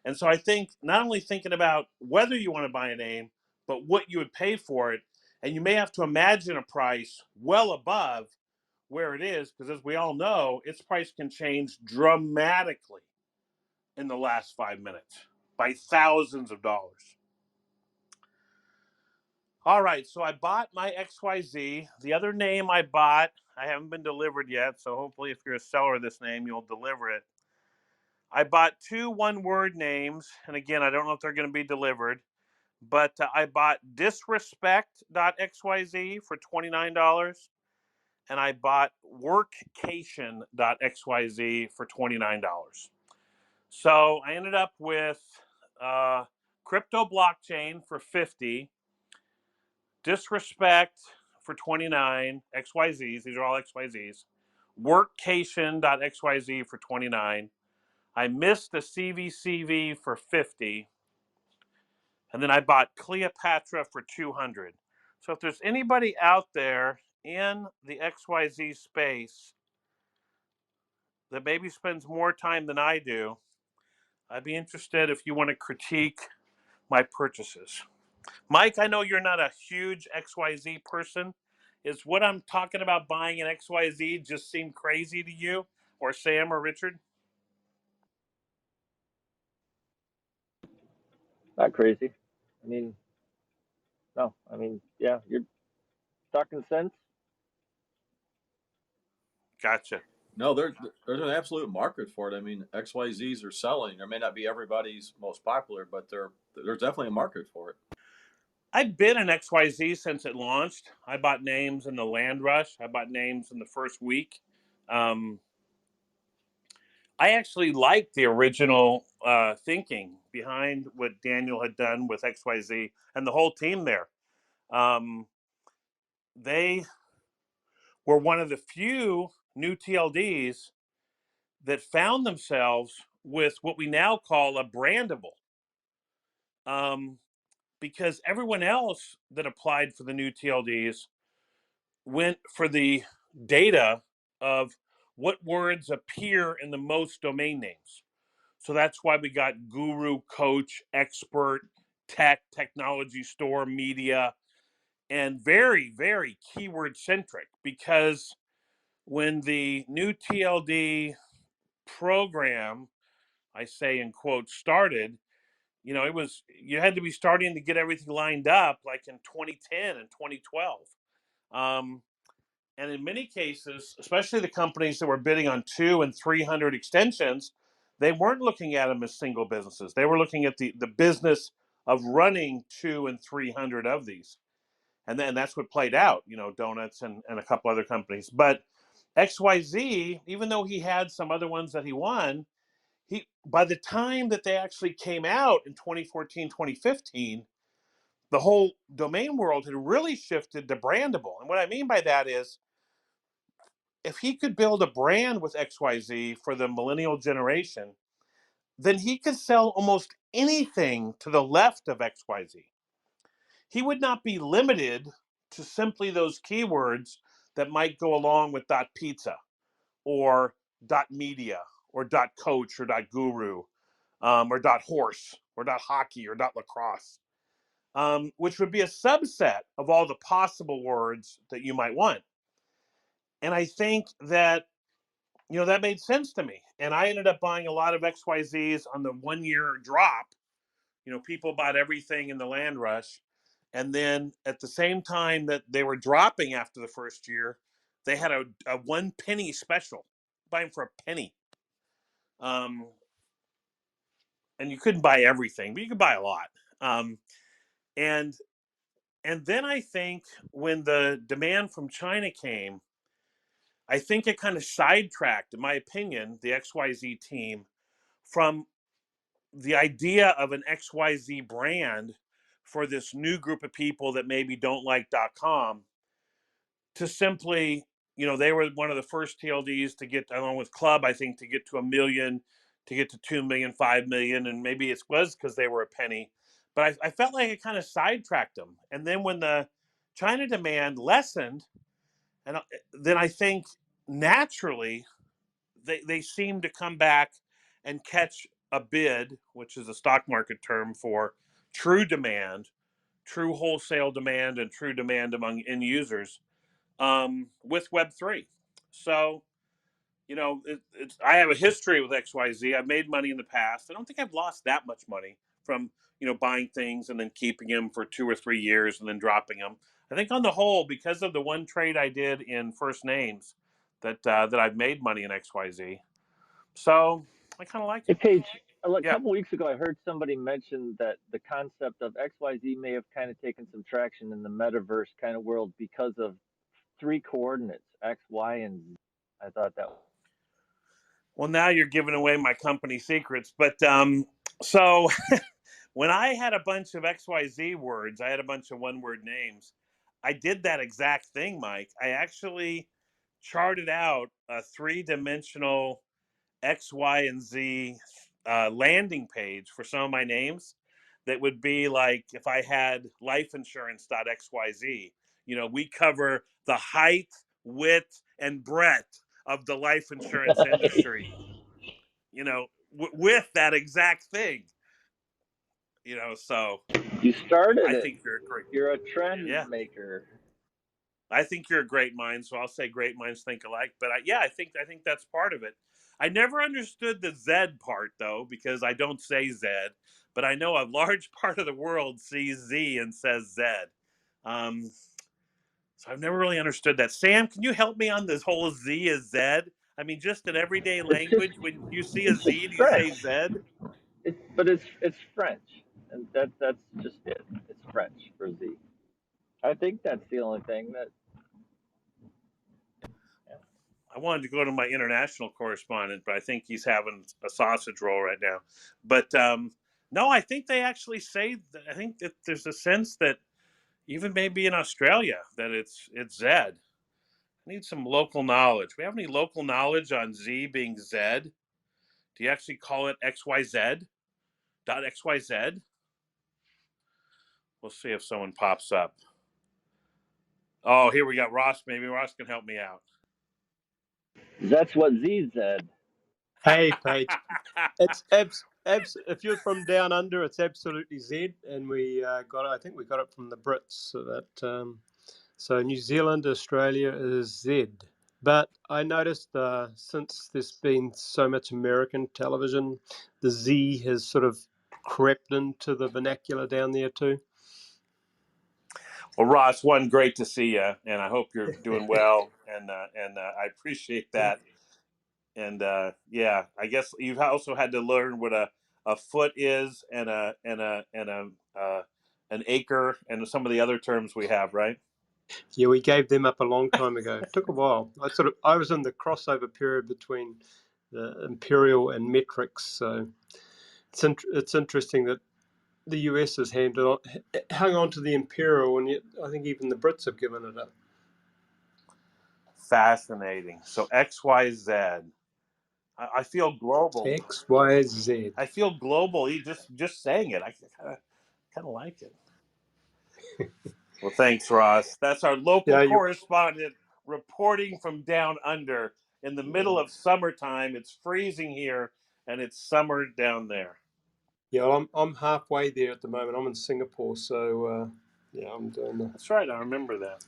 And so I think not only thinking about whether you want to buy a name, but what you would pay for it, and you may have to imagine a price well above where it is, because as we all know, its price can change dramatically in the last 5 minutes by thousands of dollars. All right, so I bought my XYZ. The other name I bought, I haven't been delivered yet, so hopefully if you're a seller of this name, you'll deliver it. I bought 2 one-word names, and again, I don't know if they're going to be delivered, but I bought disrespect.xyz for $29, and I bought workcation.xyz for $29. So I ended up with crypto blockchain for 50, disrespect for 29, XYZs, these are all XYZs, workcation.xyz for 29. I missed a CVCV for 50, and then I bought Cleopatra for 200. So if there's anybody out there in the XYZ space that maybe spends more time than I do, I'd be interested if you want to critique my purchases. Mike, I know you're not a huge XYZ person. Is what I'm talking about buying an XYZ just seem crazy to you, or Sam or Richard? Not crazy. I mean, no. I mean, yeah, you're talking sense. Gotcha. No, there's an absolute market for it. I mean, XYZs are selling. There may not be everybody's most popular, but there's definitely a market for it. I've been an XYZ since it launched. I bought names in the land rush. I bought names in the first week. Um, I actually liked the original thinking behind what Daniel had done with XYZ and the whole team there. Um, they were one of the few new TLDs that found themselves with what we now call a brandable. Um, because everyone else that applied for the new TLDs went for the data of what words appear in the most domain names. So that's why we got guru, coach, expert, tech, technology store, media, and very, very keyword centric. Because when the new TLD program, I say in quotes, started, it was, you had to be starting to get everything lined up like in 2010 and 2012. And in many cases, especially the companies that were bidding on 200 and 300 extensions, they weren't looking at them as single businesses. They were looking at the business of running 200 and 300 of these. And then that's what played out, Donuts and a couple other companies. But XYZ, even though he had some other ones that he won, by the time that they actually came out in 2014, 2015, the whole domain world had really shifted to brandable. And what I mean by that is, if he could build a brand with XYZ for the millennial generation, then he could sell almost anything to the left of XYZ. He would not be limited to simply those keywords that might go along with .pizza or .media or .coach or .guru or .horse or .hockey or .lacrosse, which would be a subset of all the possible words that you might want. And I think that that made sense to me. And I ended up buying a lot of XYZs on the 1 year drop. People bought everything in the land rush. And then at the same time that they were dropping after the first year, they had a 1 penny special. Buy them for a penny. Um, and you couldn't buy everything, but you could buy a lot. Um, and and then I think when the demand from China came, I think it kind of sidetracked, in my opinion, the XYZ team from the idea of an XYZ brand for this new group of people that maybe don't like .com to simply, they were one of the first TLDs to get, along with Club, I think, to get to 1 million, to get to 2 million, 5 million, and maybe it was because they were a penny. But I felt like it kind of sidetracked them. And then when the China demand lessened, and then I think naturally they seem to come back and catch a bid, which is a stock market term for true demand, true wholesale demand, and true demand among end users, with Web3. So, I have a history with XYZ. I've made money in the past. I don't think I've lost that much money from, buying things and then keeping them for 2 or 3 years and then dropping them. I think on the whole, because of the one trade I did in First Names, that I've made money in XYZ. So I kind of like Hey, it. Paige, a Yeah. couple weeks ago, I heard somebody mention that the concept of XYZ may have kind of taken some traction in the metaverse kind of world because of three coordinates, X, Y, and Z. I thought that was Well, now you're giving away my company secrets. But so when I had a bunch of XYZ words, I had a bunch of one word names. I did that exact thing, Mike. I actually charted out a 3-dimensional X, Y, and Z landing page for some of my names that would be like if I had lifeinsurance.xyz. We cover the height, width, and breadth of the life insurance industry, with that exact thing, so you started I it. think you're a great, You're a trend yeah. maker. I think you're a great mind, so I'll say great minds think alike. But I think that's part of it. I never understood the Z part though, because I don't say Z, but I know a large part of the world sees Z and says Z. Um, so I've never really understood that. Sam, can you help me on this whole Z is Z? I mean, just in everyday It's just language, when you see a it's just Z, do you say French. Z? But it's French, and that's just it. It's French for Z. I think that's the only thing that. Yeah. I wanted to go to my international correspondent, but I think he's having a sausage roll right now. But no, I think they actually say. I think that there's a sense that even maybe in Australia that it's Z. I need some local knowledge. We have any local knowledge on Z being Z? Do you actually call it XYZ? .xyz? We'll see if someone pops up. Oh, here we got Ross. Maybe Ross can help me out. That's what Z said. Hey, Paige. It's if you're from down under, it's absolutely Z, and we got it. I think we got it from the Brits. So New Zealand, Australia is Z. But I noticed since there's been so much American television, the Z has sort of crept into the vernacular down there too. Well, Ross, one, great to see you, and I hope you're doing well, and I appreciate that. And yeah, I guess you've also had to learn what a foot is, and an acre, and some of the other terms we have, right? Yeah, we gave them up a long time ago. It took a while. I was in the crossover period between the imperial and metrics, so it's interesting that the US has hung on to the imperial, and yet I think even the Brits have given it up. Fascinating. So XYZ. I feel global. XYZ. I feel global. Just saying it. I kind of like it. Well, thanks, Ross. That's our local Yeah, you. correspondent reporting from down under. In the middle of summertime, it's freezing here, and it's summer down there. Yeah, I'm halfway there at the moment. I'm in Singapore, so yeah, I'm doing that. That's right. I remember that.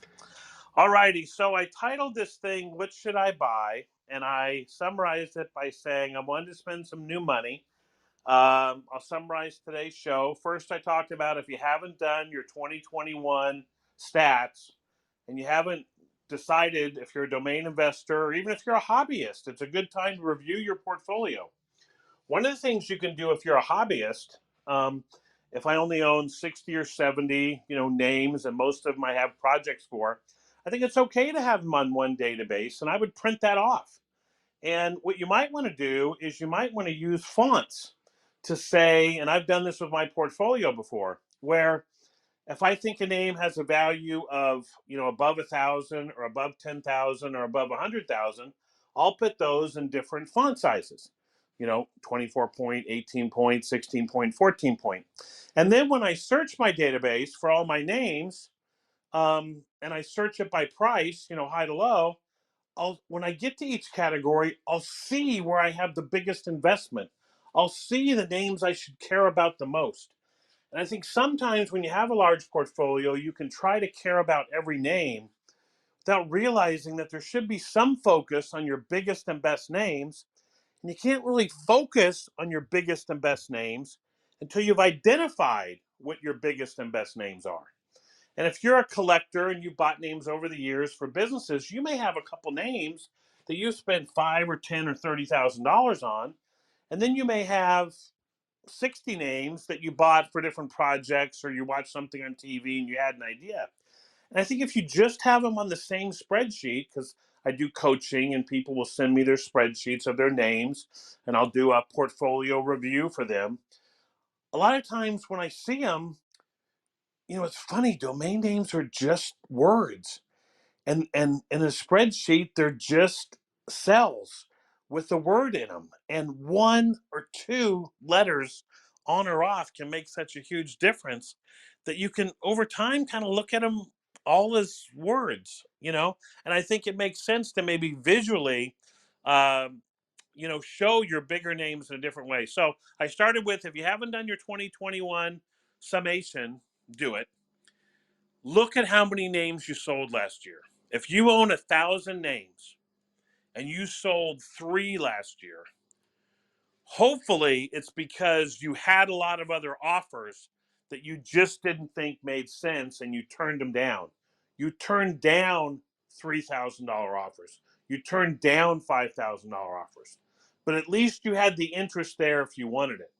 All righty. So I titled this thing, What Should I Buy? And I summarized it by saying I wanted to spend some new money. I'll summarize today's show. First, I talked about if you haven't done your 2021 stats and you haven't decided if you're a domain investor or even if you're a hobbyist, it's a good time to review your portfolio. One of the things you can do if you're a hobbyist, um, if I only own 60 or 70, names, and most of them I have projects for, I think it's okay to have them on one database, and I would print that off. And what you might want to do is you might want to use fonts to say, and I've done this with my portfolio before, where if I think a name has a value of, above 1,000 or above 10,000 or above 100,000, I'll put those in different font sizes, 24 point, 18 point, 16 point, 14 point. And then when I search my database for all my names, and I search it by price, high to low, when I get to each category, I'll see where I have the biggest investment. I'll see the names I should care about the most. And I think sometimes when you have a large portfolio, you can try to care about every name without realizing that there should be some focus on your biggest and best names. And you can't really focus on your biggest and best names until you've identified what your biggest and best names are. And if you're a collector and you bought names over the years for businesses, you may have a couple names that you spent $5 or $10 or $30,000 on, and then you may have 60 names that you bought for different projects, or you watched something on TV and you had an idea. And I think if you just have them on the same spreadsheet, because I do coaching and people will send me their spreadsheets of their names, and I'll do a portfolio review for them. A lot of times when I see them, it's funny, domain names are just words. And in a spreadsheet, they're just cells with a word in them. And one or two letters on or off can make such a huge difference that you can, over time, kind of look at them all as words. And I think it makes sense to maybe visually, um, show your bigger names in a different way. So I started with, if you haven't done your 2021 summation, do it. Look at how many names you sold last year. If you own 1,000 names and you sold 3 last year, hopefully it's because you had a lot of other offers that you just didn't think made sense and you turned them down. You turned down $3,000 offers. You turned down $5,000 offers. But at least you had the interest there if you wanted it.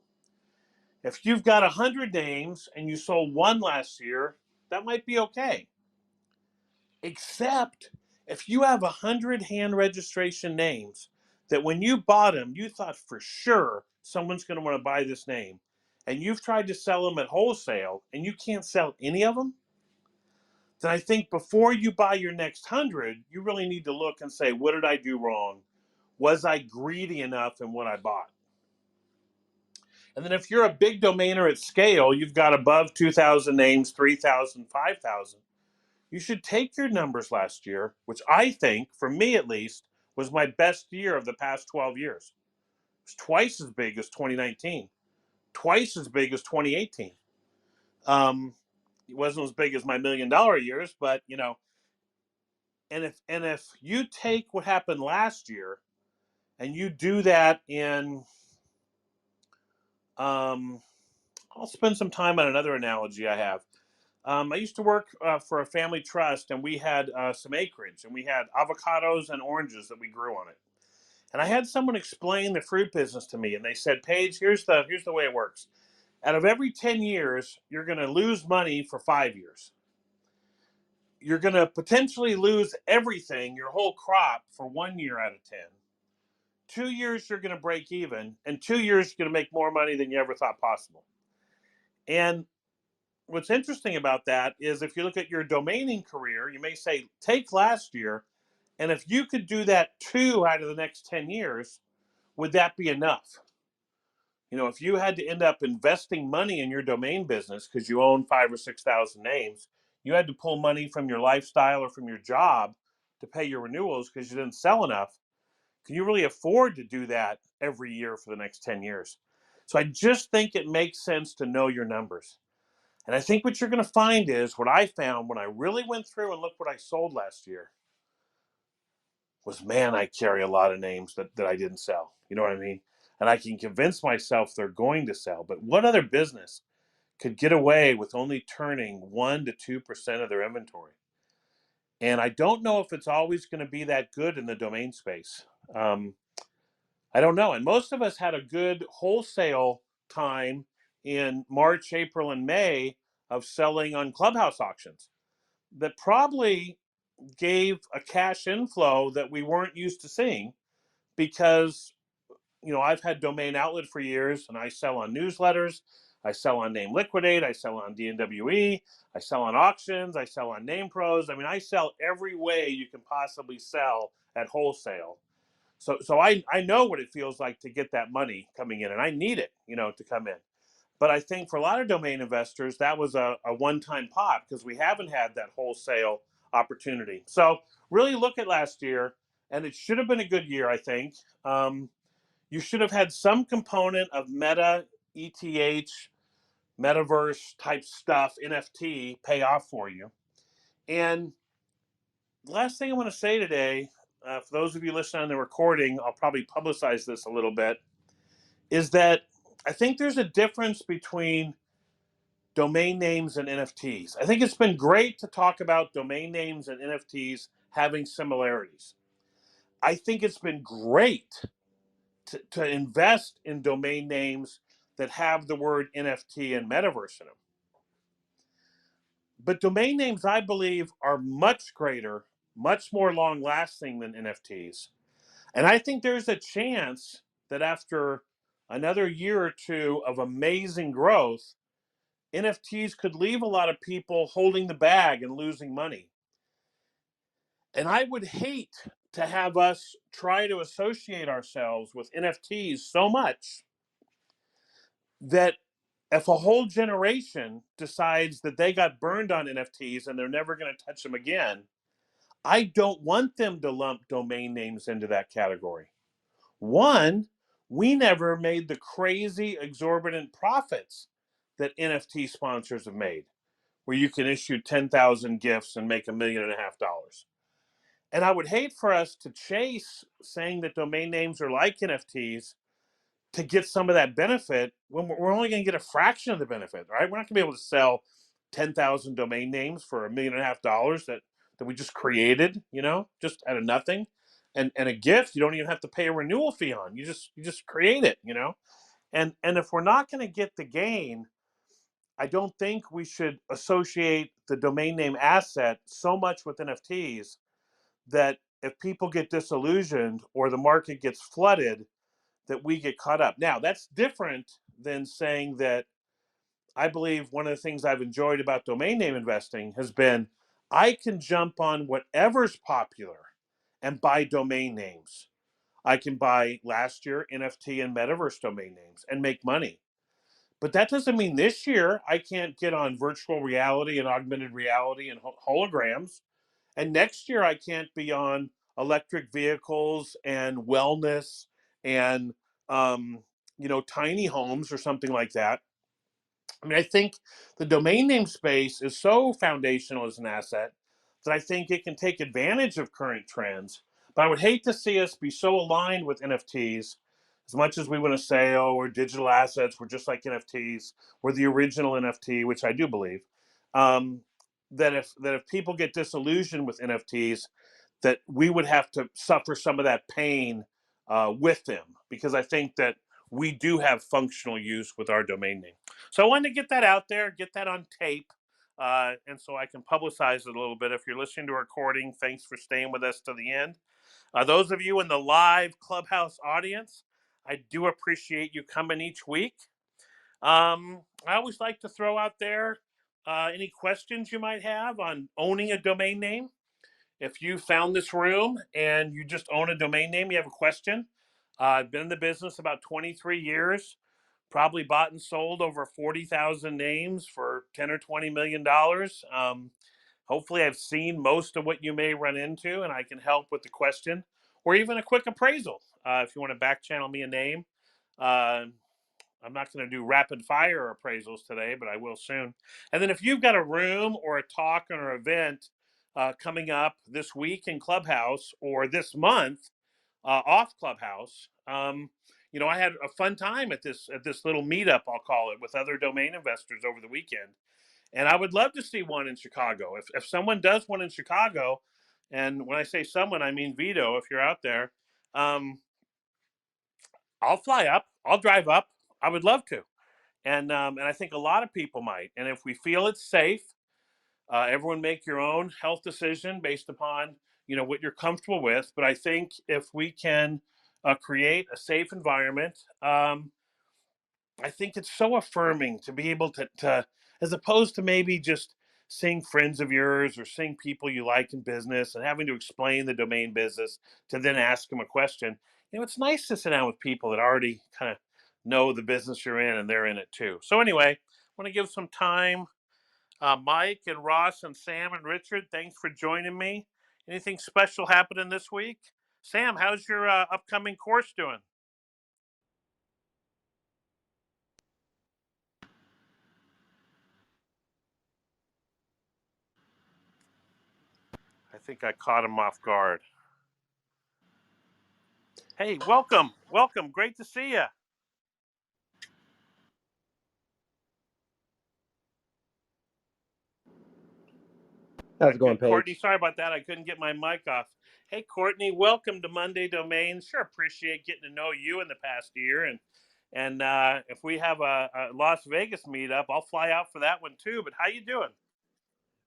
If you've got 100 names and you sold 1 last year, that might be okay. Except if you have 100 hand registration names that when you bought them, you thought for sure someone's going to want to buy this name, and you've tried to sell them at wholesale and you can't sell any of them, then I think before you buy your next 100, you really need to look and say, what did I do wrong? Was I greedy enough in what I bought? And then if you're a big domainer at scale, you've got above 2,000 names, 3,000, 5,000. You should take your numbers last year, which I think, for me at least, was my best year of the past 12 years. It was twice as big as 2019, twice as big as 2018. It wasn't as big as my $1 million years, but and if you take what happened last year and you do that in, I'll spend some time on another analogy I have. I used to work for a family trust, and we had some acreage, and we had avocados and oranges that we grew on it. And I had someone explain the fruit business to me, and they said, "Paige, here's the way it works. Out of every 10 years, you're going to lose money for 5 years. You're going to potentially lose everything, your whole crop, for 1 year out of 10. 2 years, you're going to break even, and 2 years, you're going to make more money than you ever thought possible." And what's interesting about that is if you look at your domaining career, you may say, take last year, and if you could do that 2 out of the next 10 years, would that be enough? If you had to end up investing money in your domain business because you own 5,000 or 6,000 names, you had to pull money from your lifestyle or from your job to pay your renewals because you didn't sell enough. Can you really afford to do that every year for the next 10 years? So I just think it makes sense to know your numbers. And I think what you're going to find is what I found when I really went through and looked what I sold last year was, man, I carry a lot of names that I didn't sell. You know what I mean? And I can convince myself they're going to sell. But what other business could get away with only turning 1 to 2% of their inventory? And I don't know if it's always going to be that good in the domain space. I don't know. And most of us had a good wholesale time in March, April, and May of selling on Clubhouse auctions that probably gave a cash inflow that we weren't used to seeing because, I've had Domain Outlet for years and I sell on newsletters. I sell on Name Liquidate. I sell on DNWE. I sell on auctions. I sell on Name Pros. I mean, I sell every way you can possibly sell at wholesale. So I know what it feels like to get that money coming in, and I need it, to come in. But I think for a lot of domain investors, that was a one-time pop because we haven't had that wholesale opportunity. So really look at last year, and it should have been a good year, I think. You should have had some component of meta, ETH, metaverse type stuff, NFT pay off for you. And the last thing I want to say today, for those of you listening on the recording, I'll probably publicize this a little bit, is that I think there's a difference between domain names and NFTs. I think it's been great to talk about domain names and NFTs having similarities. I think it's been great to invest in domain names that have the word NFT and metaverse in them. But domain names, I believe, are much greater, much more long lasting than NFTs. And I think there's a chance that after another year or two of amazing growth, NFTs could leave a lot of people holding the bag and losing money. And I would hate to have us try to associate ourselves with NFTs so much that if a whole generation decides that they got burned on NFTs and they're never going to touch them again, I don't want them to lump domain names into that category. One, we never made the crazy exorbitant profits that NFT sponsors have made, where you can issue 10,000 gifts and make $1.5 million. And I would hate for us to chase saying that domain names are like NFTs to get some of that benefit when we're only going to get a fraction of the benefit, right? We're not going to be able to sell 10,000 domain names for $1.5 million that we just created, just out of nothing. And a gift you don't even have to pay a renewal fee on. You just create it, And if we're not going to get the gain, I don't think we should associate the domain name asset so much with NFTs that if people get disillusioned or the market gets flooded, that we get caught up. Now, that's different than saying that I believe one of the things I've enjoyed about domain name investing has been I can jump on whatever's popular and buy domain names. I can buy last year NFT and metaverse domain names and make money. But that doesn't mean this year I can't get on virtual reality and augmented reality and holograms. And next year I can't be on electric vehicles and wellness and tiny homes or something like that. I mean, I think the domain name space is so foundational as an asset that I think it can take advantage of current trends. But I would hate to see us be so aligned with NFTs as much as we want to say, oh, we're digital assets, we're just like NFTs, we're the original NFT, which I do believe. That if people get disillusioned with NFTs, that we would have to suffer some of that pain with them, because I think that we do have functional use with our domain name. So I wanted to get that out there, get that on tape, and so I can publicize it a little bit. If you're listening to a recording, thanks for staying with us to the end. Those of you in the live Clubhouse audience, I do appreciate you coming each week. I always like to throw out there any questions you might have on owning a domain name. If you found this room and you just own a domain name, you have a question. I've been in the business about 23 years, probably bought and sold over 40,000 names for 10 or $20 million. Hopefully I've seen most of what you may run into and I can help with the question or even a quick appraisal. If you want to back channel me a name, I'm not going to do rapid fire appraisals today, but I will soon. And then if you've got a room or a talk or an event coming up this week in Clubhouse or this month off Clubhouse, I had a fun time at this little meetup, I'll call it, with other domain investors over the weekend. And I would love to see one in Chicago. If someone does one in Chicago, and when I say someone, I mean Vito, if you're out there, I'll fly up. I'll drive up. I would love to, and I think a lot of people might. And if we feel it's safe, everyone make your own health decision based upon what you're comfortable with. But I think if we can create a safe environment, I think it's so affirming to be able to, as opposed to maybe just seeing friends of yours or seeing people you like in business and having to explain the domain business to then ask them a question. It's nice to sit down with people that already kind of know the business you're in and they're in it too. So anyway, I want to give some time. Mike and Ross and Sam and Richard, thanks for joining me. Anything special happening this week? Sam, how's your upcoming course doing? I think I caught him off guard. Hey, welcome. Great to see you. How's it going, Paige? Courtney, sorry about that. I couldn't get my mic off. Hey, Courtney, welcome to Monday Domains. Sure appreciate getting to know you in the past year. And if we have a Las Vegas meetup, I'll fly out for that one too. But how you doing?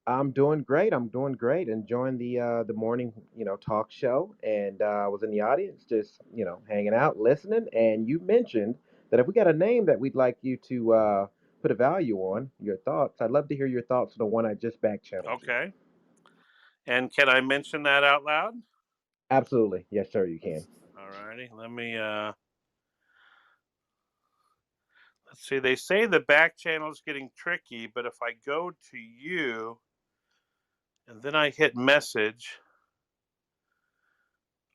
I'm doing great. Enjoying the morning, talk show, and I was in the audience, just hanging out, listening. And you mentioned that if we got a name that we'd like you to put a value on, your thoughts. I'd love to hear your thoughts on the one I just back channeled you. Okay. And can I mention that out loud? Absolutely, yes, sir. You can. All righty. Let me. Let's see. They say the back channel is getting tricky, but if I go to you and then I hit message.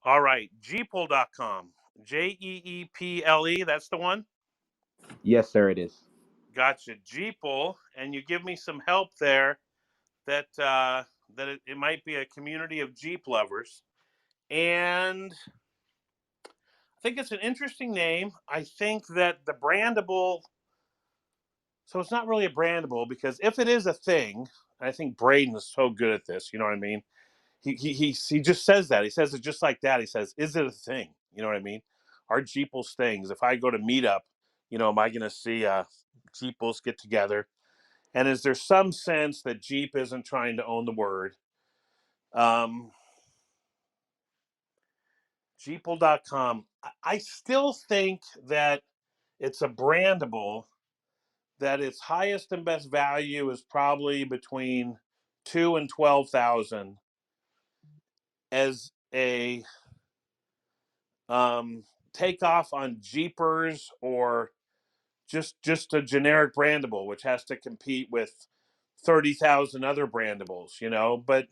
All right, Jeeple.com. Jeeple, that's the one? Yes, sir. It is. Gotcha. Jeeple, and you give me some help there that it might be a community of Jeep lovers. And I think it's an interesting name. I think that the brandable, so it's not really a brandable, because if it is a thing, I think Braden is so good at this, you know what I mean? He just says that. He says it just like that. He says, "Is it a thing?" You know what I mean? Are Jeeples things? If I go to Meetup, am I going to see Jeeples get together? And is there some sense that Jeep isn't trying to own the word? Jeeple.com. I still think that it's a brandable, that its highest and best value is probably between 2 and 12,000 as a takeoff on Jeepers, or just a generic brandable, which has to compete with 30,000 other brandables, but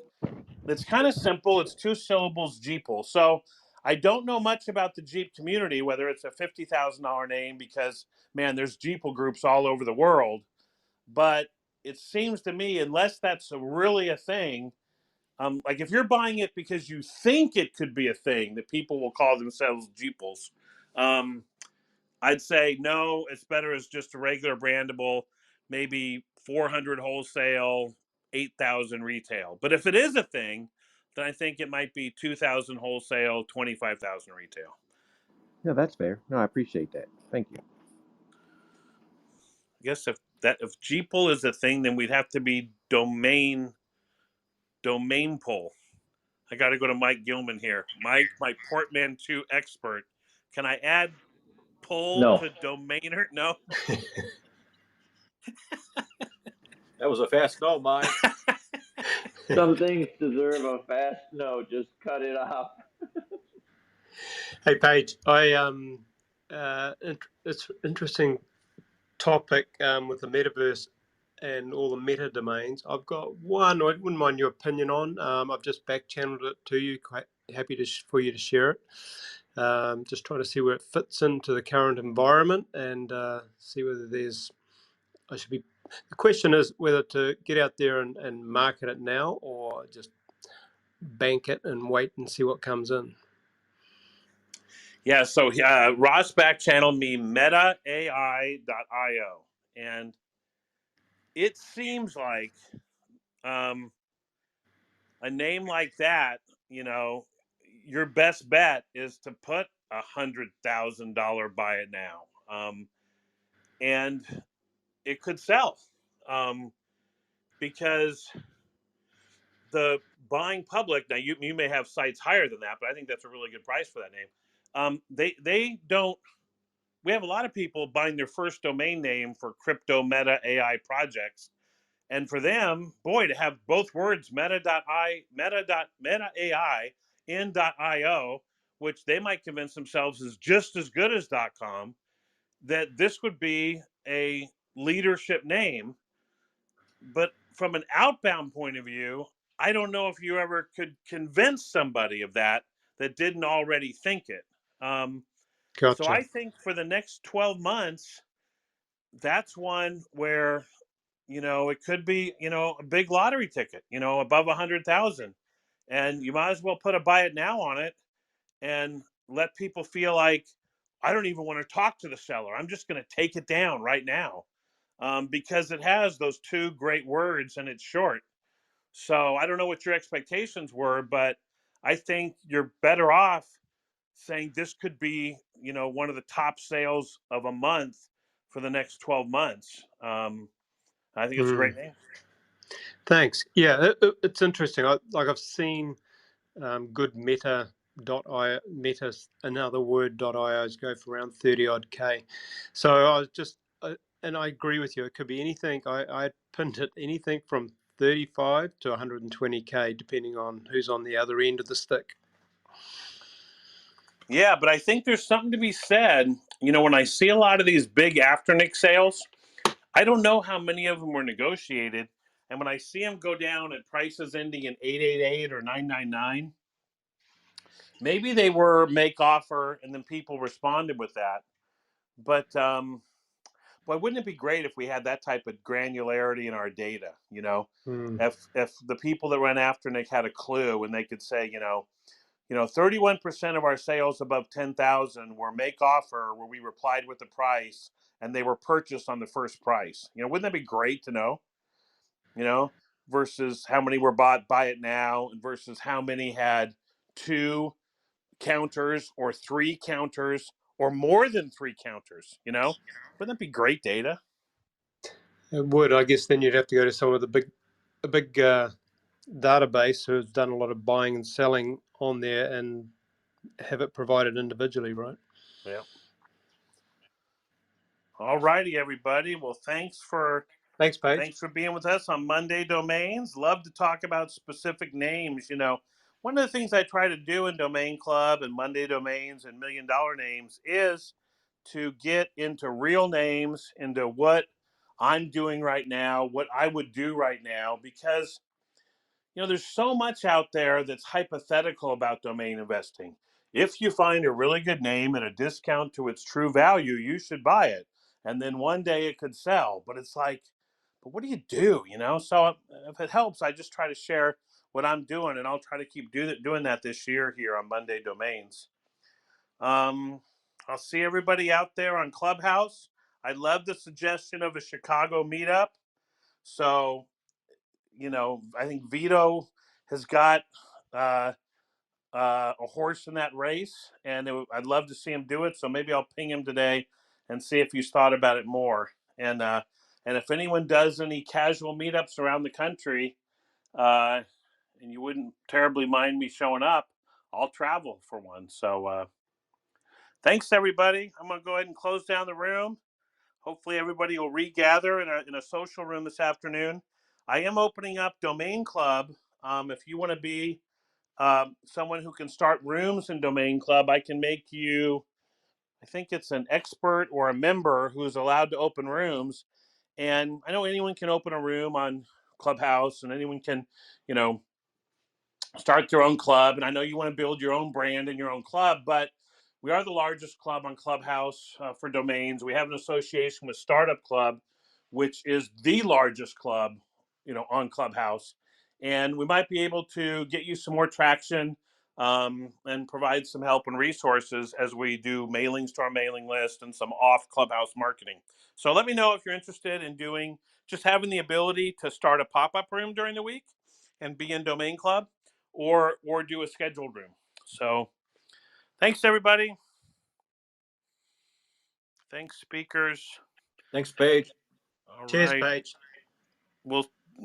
it's kind of simple. It's 2 syllables, Jeeple. So I don't know much about the Jeep community, whether it's a $50,000 name, because man, there's Jeeple groups all over the world. But it seems to me, unless that's really a thing, like if you're buying it because you think it could be a thing that people will call themselves Jeeples, I'd say no, it's better as just a regular brandable, maybe 400 wholesale, 8,000 retail. But if it is a thing, then I think it might be 2,000 wholesale, 25,000 retail. No, that's fair. No, I appreciate that. Thank you. I guess if Jeeple is a thing, then we'd have to be domain pull. I got to go to Mike Gilman here. Mike, my portmanteau expert. Can I add pull No. to domainer? No. That was a fast no, Mike. Some things deserve a fast no. Just cut it off. Hey, Paige, it's interesting topic with the metaverse and all the meta domains. I've got one I wouldn't mind your opinion on. I've just back channeled it to you. Quite happy for you to share it. Just trying to see where it fits into the current environment and see whether the question is whether to get out there and market it now, or just bank it and wait and see what comes in. Yeah, so Ross back channeled me metaai.io, and it seems like a name like that, your best bet is to put $100,000 buy it now, and it could sell, because the buying public, now you may have sites higher than that, but I think that's a really good price for that name. They don't. We have a lot of people buying their first domain name for crypto meta AI projects, and for them, boy, to have both words meta AI in .io, which they might convince themselves is just as good as .com, that this would be a leadership name. But from an outbound point of view, I don't know if you ever could convince somebody of that didn't already think it. So Gotcha. I think for the next 12 months, that's one where, it could be, a big lottery ticket, above 100,000, and you might as well put a buy it now on it and let people feel like, I don't even want to talk to the seller. I'm just going to take it down right now, because it has those two great words and it's short. So I don't know what your expectations were, but I think you're better off saying this could be, one of the top sales of a month for the next 12 months. I think it's a Mm. great name. Thanks. Yeah, it's interesting. I've seen good meta, another word .ios go for around 30 odd K. So I was just, and I agree with you. It could be anything. I pinned it anything from 35 to 120K, depending on who's on the other end of the stick. Yeah, but I think there's something to be said. When I see a lot of these big Afternic sales, I don't know how many of them were negotiated. And when I see them go down at prices ending in 888 or 999, maybe they were make offer and then people responded with that. But boy, wouldn't it be great if we had that type of granularity in our data? Mm. If the people that ran Afternic had a clue and they could say, 31% of our sales above 10,000 were make offer where we replied with the price and they were purchased on the first price. Wouldn't that be great to know? Versus how many were bought buy it now versus how many had two counters or three counters or more than three counters. Wouldn't that be great data? It would. I guess then you'd have to go to some of a big database who's done a lot of buying and selling on there and have it provided individually, right? Yeah. All righty, everybody. Well, thanks for Thanks, Paige. being with us on Monday Domains. Love to talk about specific names. One of the things I try to do in Domain Club and Monday Domains and $1 Million Names is to get into real names, into what I'm doing right now, what I would do right now, because there's so much out there that's hypothetical about domain investing. If you find a really good name at a discount to its true value, you should buy it. And then one day it could sell. But it's like, but what do you do? So if it helps, I just try to share what I'm doing, and I'll try to keep doing that this year here on Monday Domains. I'll see everybody out there on Clubhouse. I love the suggestion of a Chicago meetup. So I think Vito has got uh, a horse in that race, and I'd love to see him do it. So maybe I'll ping him today and see if he's thought about it more. And if anyone does any casual meetups around the country, and you wouldn't terribly mind me showing up, I'll travel for one. So thanks, everybody. I'm going to go ahead and close down the room. Hopefully everybody will regather in a social room this afternoon. I am opening up Domain Club. If you want to be someone who can start rooms in Domain Club, I can make you, I think it's an expert or a member who's allowed to open rooms. And I know anyone can open a room on Clubhouse, and anyone can, you know, start their own club. And I know you want to build your own brand in your own club, but we are the largest club on Clubhouse for domains. We have an association with Startup Club, which is the largest club, on Clubhouse. And we might be able to get you some more traction, and provide some help and resources as we do mailings to our mailing list and some off Clubhouse marketing. So let me know if you're interested in just having the ability to start a pop-up room during the week and be in Domain Club, or do a scheduled room. So thanks, everybody. Thanks, speakers. Thanks, Paige. All Cheers, right. Paige.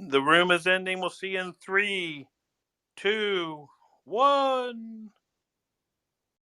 The room is ending. We'll see you in 3, 2, 1.